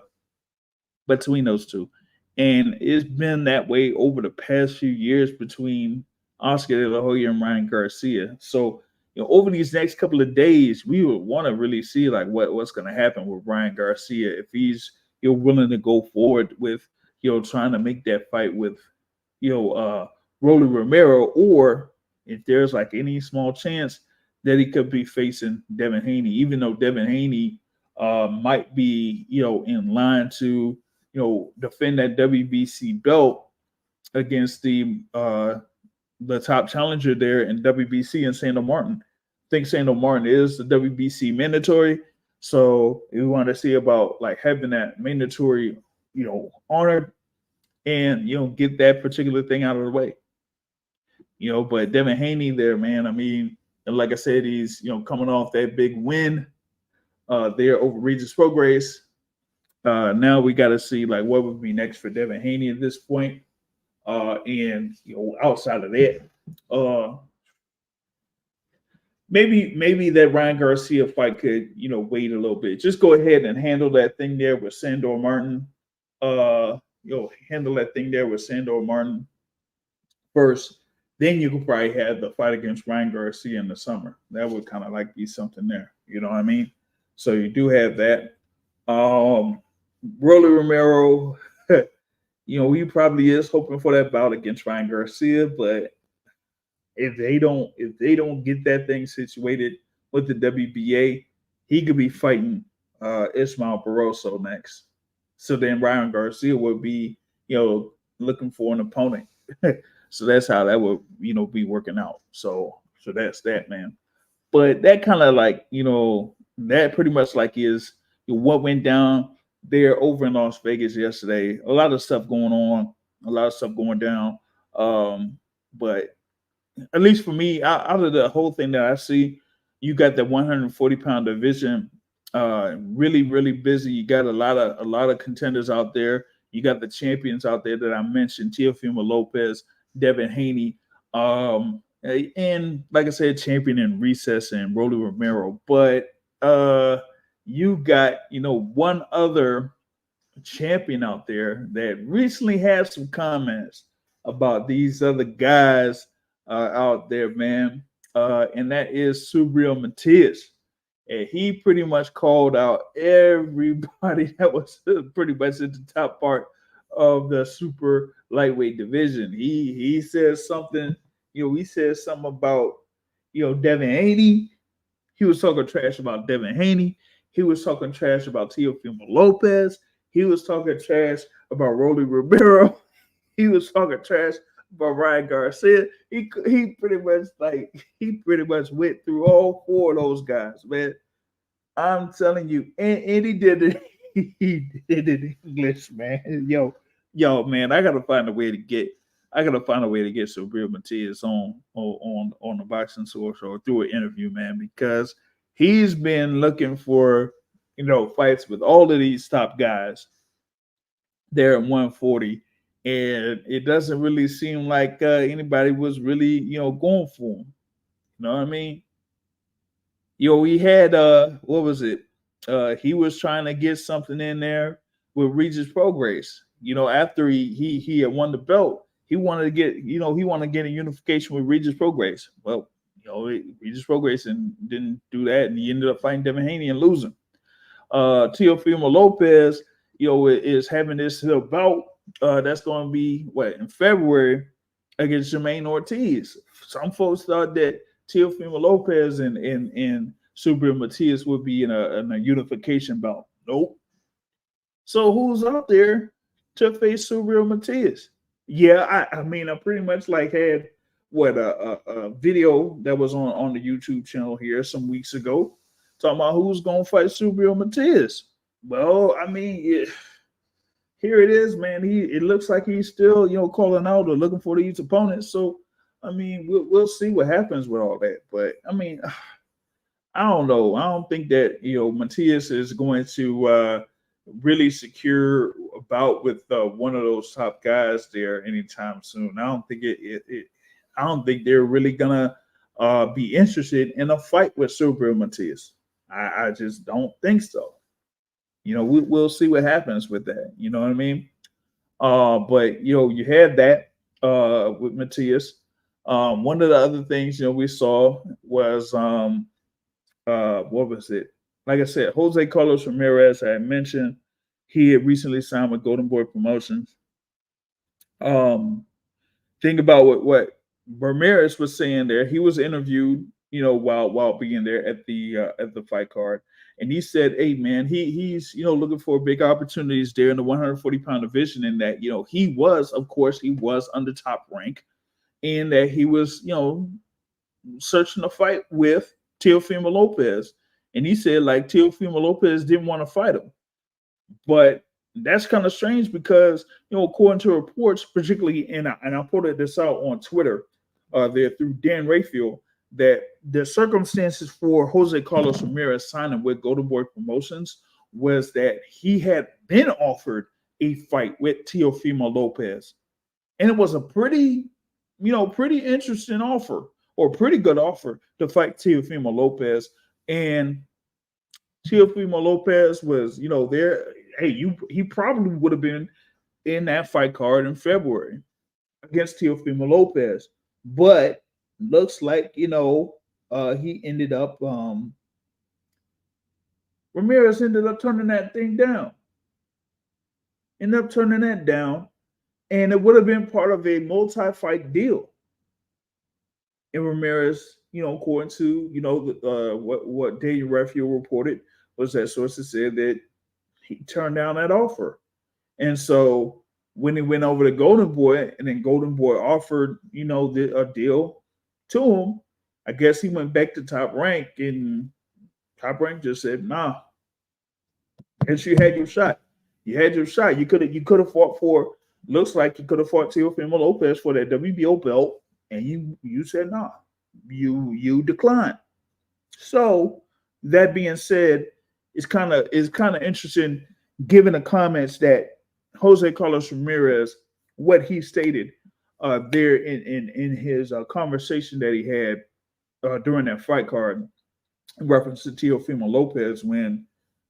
Speaker 1: between those two? And it's been that way over the past few years between Oscar De La Hoya and Ryan Garcia. So, over these next couple of days, we would want to really see like what's going to happen with Ryan Garcia if he's willing to go forward with trying to make that fight with Rolly Romero, or if there's like any small chance that he could be facing Devin Haney, even though Devin Haney might be in line to defend that WBC belt against the top challenger there in WBC in Sandor Martin. I think Sandor Martin is the WBC mandatory, so we want to see about like having that mandatory, honor, and get that particular thing out of the way. But Devin Haney there, man. I mean, and like I said, he's coming off that big win there over Regis Prograis. Now we got to see like what would be next for Devin Haney at this point. And outside of that, maybe that Ryan Garcia fight could wait a little bit. Just go ahead and handle that thing there with Sandor Martin. Handle that thing there with Sandor Martin first. Then you could probably have the fight against Ryan Garcia in the summer. That would kind of like be something there. You know what I mean? So you do have that. Rolly Romero, he probably is hoping for that bout against Ryan Garcia, but if they don't get that thing situated with the WBA, he could be fighting Ismael Barroso next. So then Ryan Garcia would be, looking for an opponent. So that's how that would, be working out. So that's that, man. But that kind of like, that pretty much like is what went down there over in Las Vegas yesterday. A lot of stuff going on, a lot of stuff going down. But at least for me, out of the whole thing that I see, you got the 140-pound division really, really busy. You got a lot of contenders out there. You got the champions out there that I mentioned: Teofimo Lopez, Devin Haney, and like I said, champion in recess and Rolly Romero. But you got one other champion out there that recently had some comments about these other guys out there, man, and that is Subriel Matias. And he pretty much called out everybody that was pretty much at the top part of the super lightweight division. He said something, he said something about Devin Haney. He was talking trash about Devin Haney. He was talking trash about Teofimo Lopez. He was talking trash about Rolly Romero. He was talking trash about Ryan Garcia. He pretty much went through all four of those guys, man. I'm telling you, and he did it. He did it in English, man. Yo, man, I gotta find a way to get Subriel Matias on the Boxing Source or through an interview, man, because he's been looking for fights with all of these top guys there at 140. And it doesn't really seem like anybody was really, going for him. You know what I mean? We had what was it? He was trying to get something in there with Regis Prograis. After he had won the belt, he wanted to get, he wanted to get a unification with Regis Prograis. Well, Regis Prograis didn't do that, and he ended up fighting Devin Haney and losing. Teofimo Lopez, is having this bout. That's going to be in February against Jermaine Ortiz. Some folks thought that Teofimo Lopez and Subriel Matias would be in a unification bout. Nope. So who's out there to face Subriel Matias? Yeah, I mean, I pretty much like had a video that was on the YouTube channel here some weeks ago talking about who's going to fight Subriel Matias. Well, I mean, here it is, man. It looks like he's still, calling out or looking for these opponents. So, I mean, we'll see what happens with all that. But I mean, I don't know. I don't think that Matias is going to really secure a bout with one of those top guys there anytime soon. I don't think I don't think they're really gonna be interested in a fight with Super Matias. I just don't think so. We'll see what happens with that. You know what I mean? But you had that with Matias. One of the other things we saw was what was it? Like I said, Jose Carlos Ramirez. I had mentioned he had recently signed with Golden Boy Promotions. Think about what Ramirez was saying there. He was interviewed, while being there at the fight card, and he said, "Hey, man, he's looking for big opportunities there in the 140-pound division, and that he was, of course, he was under top rank, and that he was searching a fight with Teofimo Lopez, and he said like Teofimo Lopez didn't want to fight him, but." That's kind of strange because, according to reports, particularly, and I put this out on Twitter there through Dan Rayfield, that the circumstances for Jose Carlos Ramirez signing with Golden Boy Promotions was that he had been offered a fight with Teofimo Lopez. And it was a pretty interesting offer, or pretty good offer to fight Teofimo Lopez. And Teofimo Lopez was, there. Hey, he probably would have been in that fight card in February against Teofimo Lopez, but looks like he ended up Ramirez ended up turning that thing down. Ended up turning that down, and it would have been part of a multi-fight deal. And Ramirez, according to what Daniel Rayfield reported, was that sources said that he turned down that offer. And so when he went over to Golden Boy, and then Golden Boy offered, a deal to him, I guess he went back to Top Rank, and Top Rank just said, nah. And you had your shot. You had your shot. You could have fought for, looks like you could have fought Teofimo Lopez for that WBO belt, and you said nah. You declined. So that being said, it's kind of interesting, given the comments that Jose Carlos Ramirez, what he stated there in his conversation that he had during that fight card in reference to Teofimo Lopez, when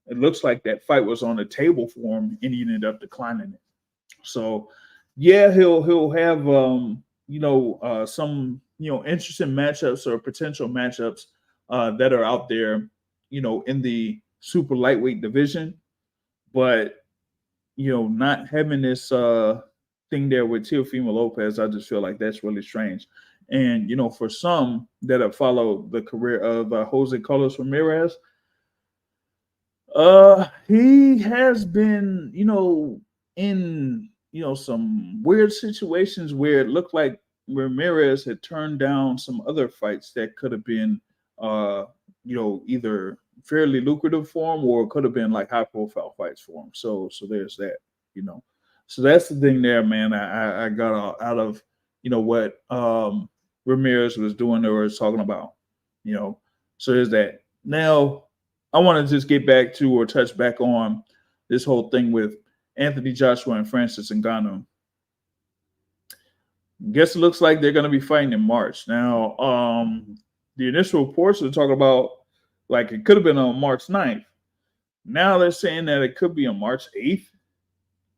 Speaker 1: it looks like that fight was on the table for him and he ended up declining it. So yeah, he'll have some interesting matchups or potential matchups that are out there, in the super lightweight division, but not having this thing there with Teofimo Lopez, I just feel like that's really strange. And for some that have followed the career of Jose Carlos Ramirez, he has been in some weird situations where it looked like Ramirez had turned down some other fights that could have been either fairly lucrative for him, or it could have been like high profile fights for him. So there's that, So that's the thing there, man. I got out of what Ramirez was doing or was talking about. So there's that. Now I want to just get back to, or touch back on, this whole thing with Anthony Joshua and Francis Ngannou. Guess it looks like they're going to be fighting in March. Now, the initial reports are talking about like it could have been on March 9th. Now they're saying that it could be on March 8th.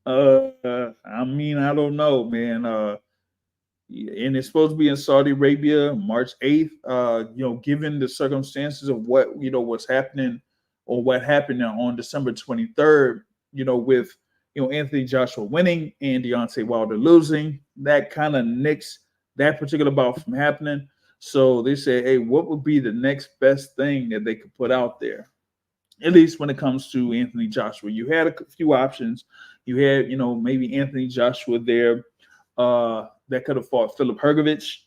Speaker 1: I mean, I don't know, man. And it's supposed to be in Saudi Arabia, March 8th. Given the circumstances of what what's happening, or what happened on December 23rd, with Anthony Joshua winning and Deontay Wilder losing, that kind of nixed that particular bout from happening. So they say, hey, what would be the next best thing that they could put out there? At least when it comes to Anthony Joshua, you had a few options. You had, maybe Anthony Joshua there that could have fought Filip Hrgović.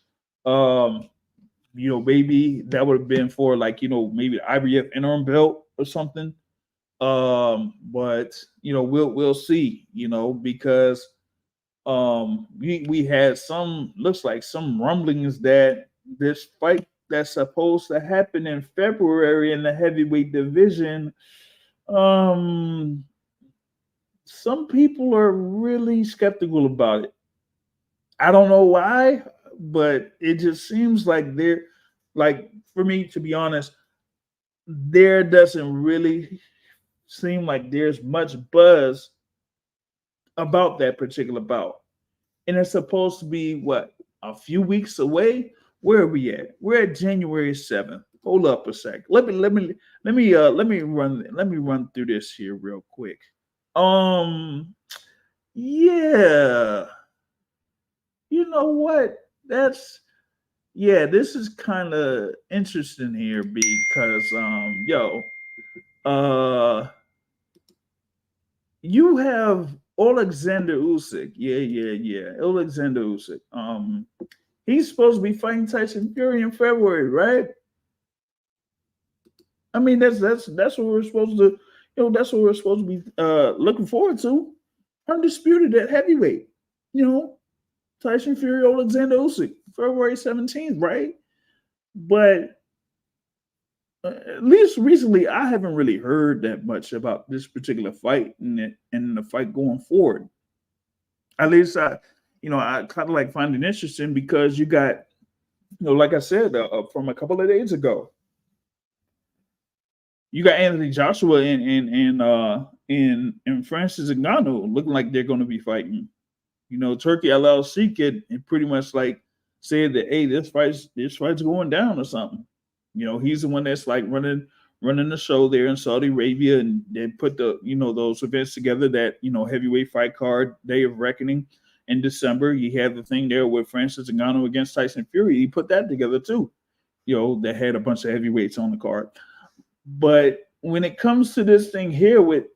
Speaker 1: Maybe that would have been for like, maybe the IBF interim belt or something. But we'll see, because we had some looks like some rumblings that this fight that's supposed to happen in February in the heavyweight division, um some people are really skeptical about it. I don't know why, but it just seems like like, for me, to be honest, there doesn't really seem like there's much buzz about that particular bout. And it's supposed to be what, a few weeks away. Where are we at? We're at January 7th. Hold up a sec. Let me run through this here real quick. Um yeah, you know what? That's Yeah, this is kind of interesting here because uh you have Alexander Usyk. Yeah. Alexander Usyk. He's supposed to be fighting Tyson Fury in February, right? I mean, that's what we're supposed to, that's what we're supposed to be looking forward to. Undisputed at heavyweight. You know, Tyson Fury, Alexander Usyk, February 17th, right? But at least recently, I haven't really heard that much about this particular fight and the fight going forward. At least I kind of like find it interesting because you got, like I said, from a couple of days ago, you got Anthony Joshua and Francis Ngannou looking like they're going to be fighting. Turkey LLC kid and pretty much like said that, hey, this fight's going down or something. He's the one that's like running the show there in Saudi Arabia, and they put those events together. That heavyweight fight card, Day of Reckoning in December. He had the thing there with Francis Ngannou against Tyson Fury. He put that together too. That had a bunch of heavyweights on the card. But when it comes to this thing here with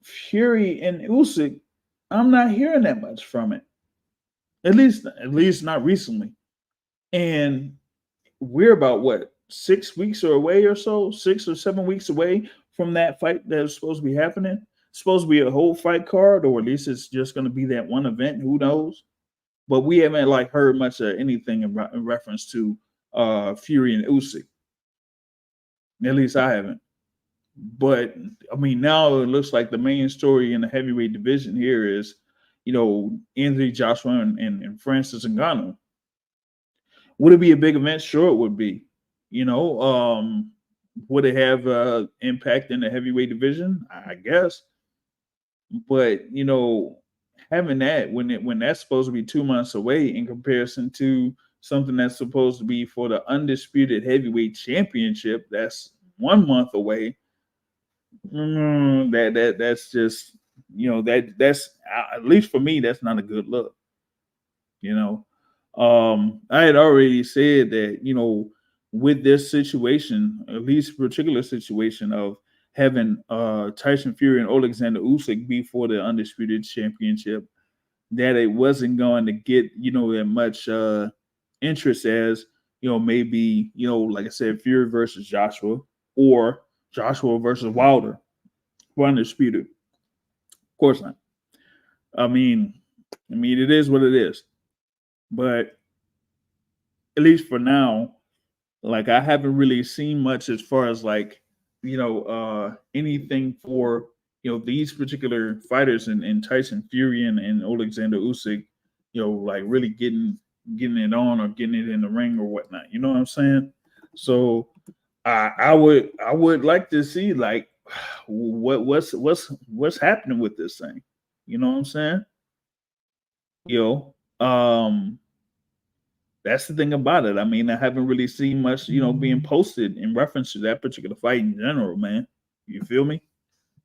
Speaker 1: Fury and Usyk, I'm not hearing that much from it. At least not recently. And we're about what, 6 weeks or away or so, 6 or 7 weeks away from that fight that's supposed to be happening. It's supposed to be a whole fight card, or at least it's just going to be that one event. Who knows? But we haven't like heard much of anything in reference to Fury and Usyk. At least I haven't. But I mean, now it looks like the main story in the heavyweight division here is, Anthony Joshua and Francis Ngannou. Would it be a big event? Sure, it would be. Would it have impact in the heavyweight division? I guess. But having that when that's supposed to be 2 months away in comparison to something that's supposed to be for the undisputed heavyweight championship that's 1 month away. That's just that's at least for me, that's not a good look. I had already said that with this situation, at least particular situation of having Tyson Fury and Alexander Usyk be for the undisputed championship, that it wasn't going to get that much interest as maybe like I said, Fury versus Joshua, or Joshua versus Wilder for undisputed. Of course not. I mean it is what it is. But at least for now, like I haven't really seen much as far as like anything for these particular fighters and Tyson Fury and Alexander Usyk, like really getting it on or getting it in the ring or whatnot. You know what I'm saying? So I would like to see like what's happening with this thing. You know what I'm saying? Um that's the thing about it. I mean, I haven't really seen much, being posted in reference to that particular fight in general, man. You feel me?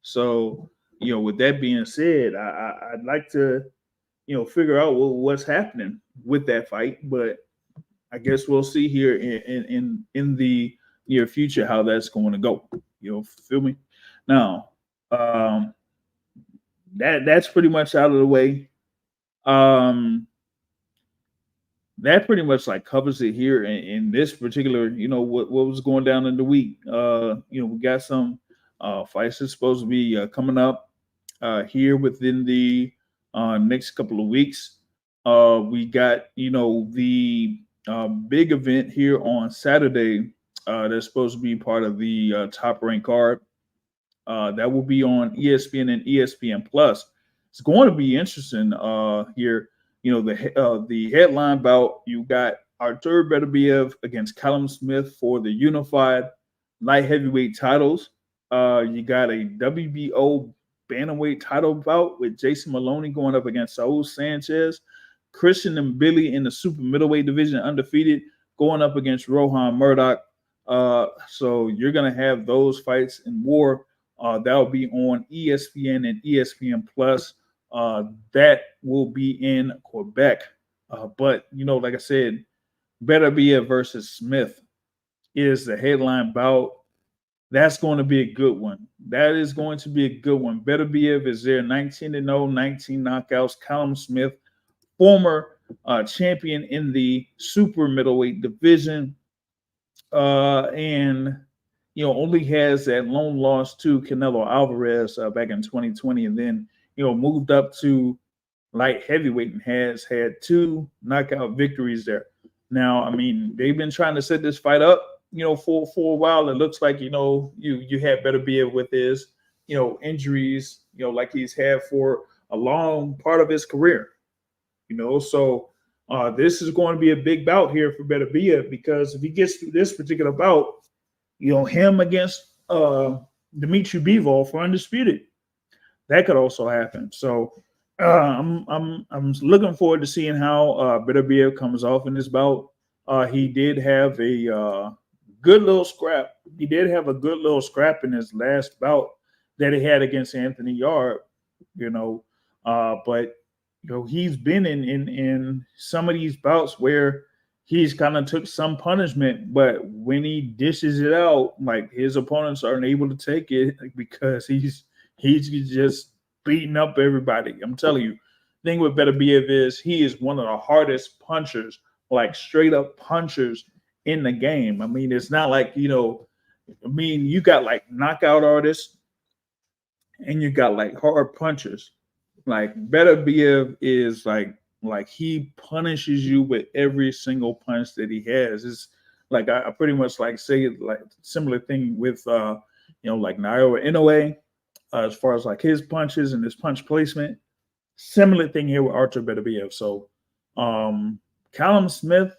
Speaker 1: So, with that being said, I'd like to, figure out what's happening with that fight, but I guess we'll see here in the near future how that's going to go. Feel me? Now, that's pretty much out of the way. Um, that pretty much like covers it here in this particular, what was going down in the week. We got some fights is supposed to be coming up here within the next couple of weeks. We got, the big event here on Saturday that's supposed to be part of the top rank card. That will be on ESPN and ESPN Plus. It's going to be interesting here. The headline bout, you got Artur Beterbiev against Callum Smith for the unified light heavyweight titles. You got a WBO bantamweight title bout with Jason Maloney going up against Saul Sanchez. Christian and Billy in the super middleweight division undefeated going up against Rohan Murdoch. So you're going to have those fights and more. That'll be on ESPN and ESPN Plus. That will be in Quebec. But, like I said, Beterbiev versus Smith is the headline bout. That's going to be a good one. That is going to be a good one. Beterbiev is there 19-0, 19 knockouts. Callum Smith, former champion in the super middleweight division. And only has that lone loss to Canelo Alvarez back in 2020, and then moved up to light heavyweight and has had 2 knockout victories there. Now, they've been trying to set this fight up, for a while. It looks like you had Beterbiev with his injuries, like he's had for a long part of his career. So this is going to be a big bout here for Beterbiev, because if he gets through this particular bout, him against Dmitry Bivol for undisputed, that could also happen. So I'm looking forward to seeing how Beterbiev comes off in this bout. He did have a good little scrap. He did have a good little scrap in his last bout that he had against Anthony Yard. But he's been in some of these bouts where he's kind of took some punishment, but when he dishes it out, like, his opponents aren't able to take it because he's just beating up everybody. I'm telling you, the thing with Beterbiev is he is one of the hardest punchers, like straight up punchers in the game. It's not like, you got like knockout artists and you got like hard punchers. Like, Beterbiev is like he punishes you with every single punch that he has. It's like I pretty much like say like similar thing with like Naoya Inoue, as far as like his punches and his punch placement. Similar thing here with Artur Beterbiev. So Callum Smith,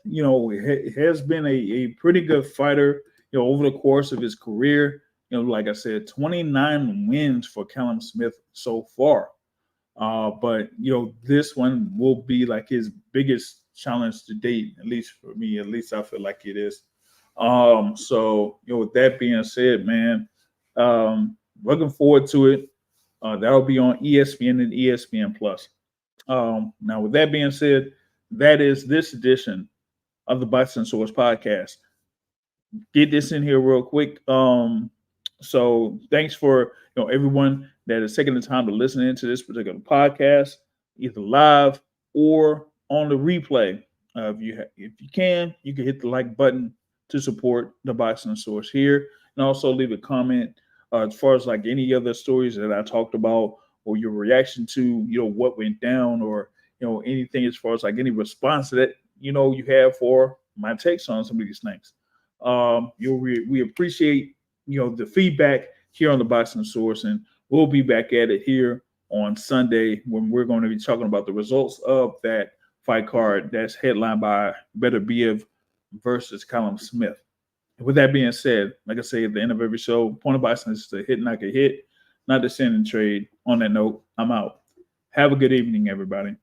Speaker 1: has been a pretty good fighter, over the course of his career. Like I said, 29 wins for Callum Smith so far. But this one will be like his biggest challenge to date, at least for me. At least I feel like it is. So with that being said, man, looking forward to it. That'll be on ESPN and ESPN Plus. Now, with that being said, that is this edition of the Boxing Source podcast. Get this in here real quick. So thanks for everyone that is taking the time to listen into this particular podcast, either live or on the replay. If you can hit the like button to support the Boxing Source here, and also leave a comment as far as like any other stories that I talked about, or your reaction to what went down, or anything as far as like any response that you have for my takes on some of these things. We appreciate the feedback here on the Boxing Source, and we'll be back at it here on Sunday when we're going to be talking about the results of that fight card that's headlined by Beterbiev versus Callum Smith. With that being said, like I say at the end of every show, point of boxing is to hit, not get hit, not to send and trade. On that note, I'm out. Have a good evening, everybody.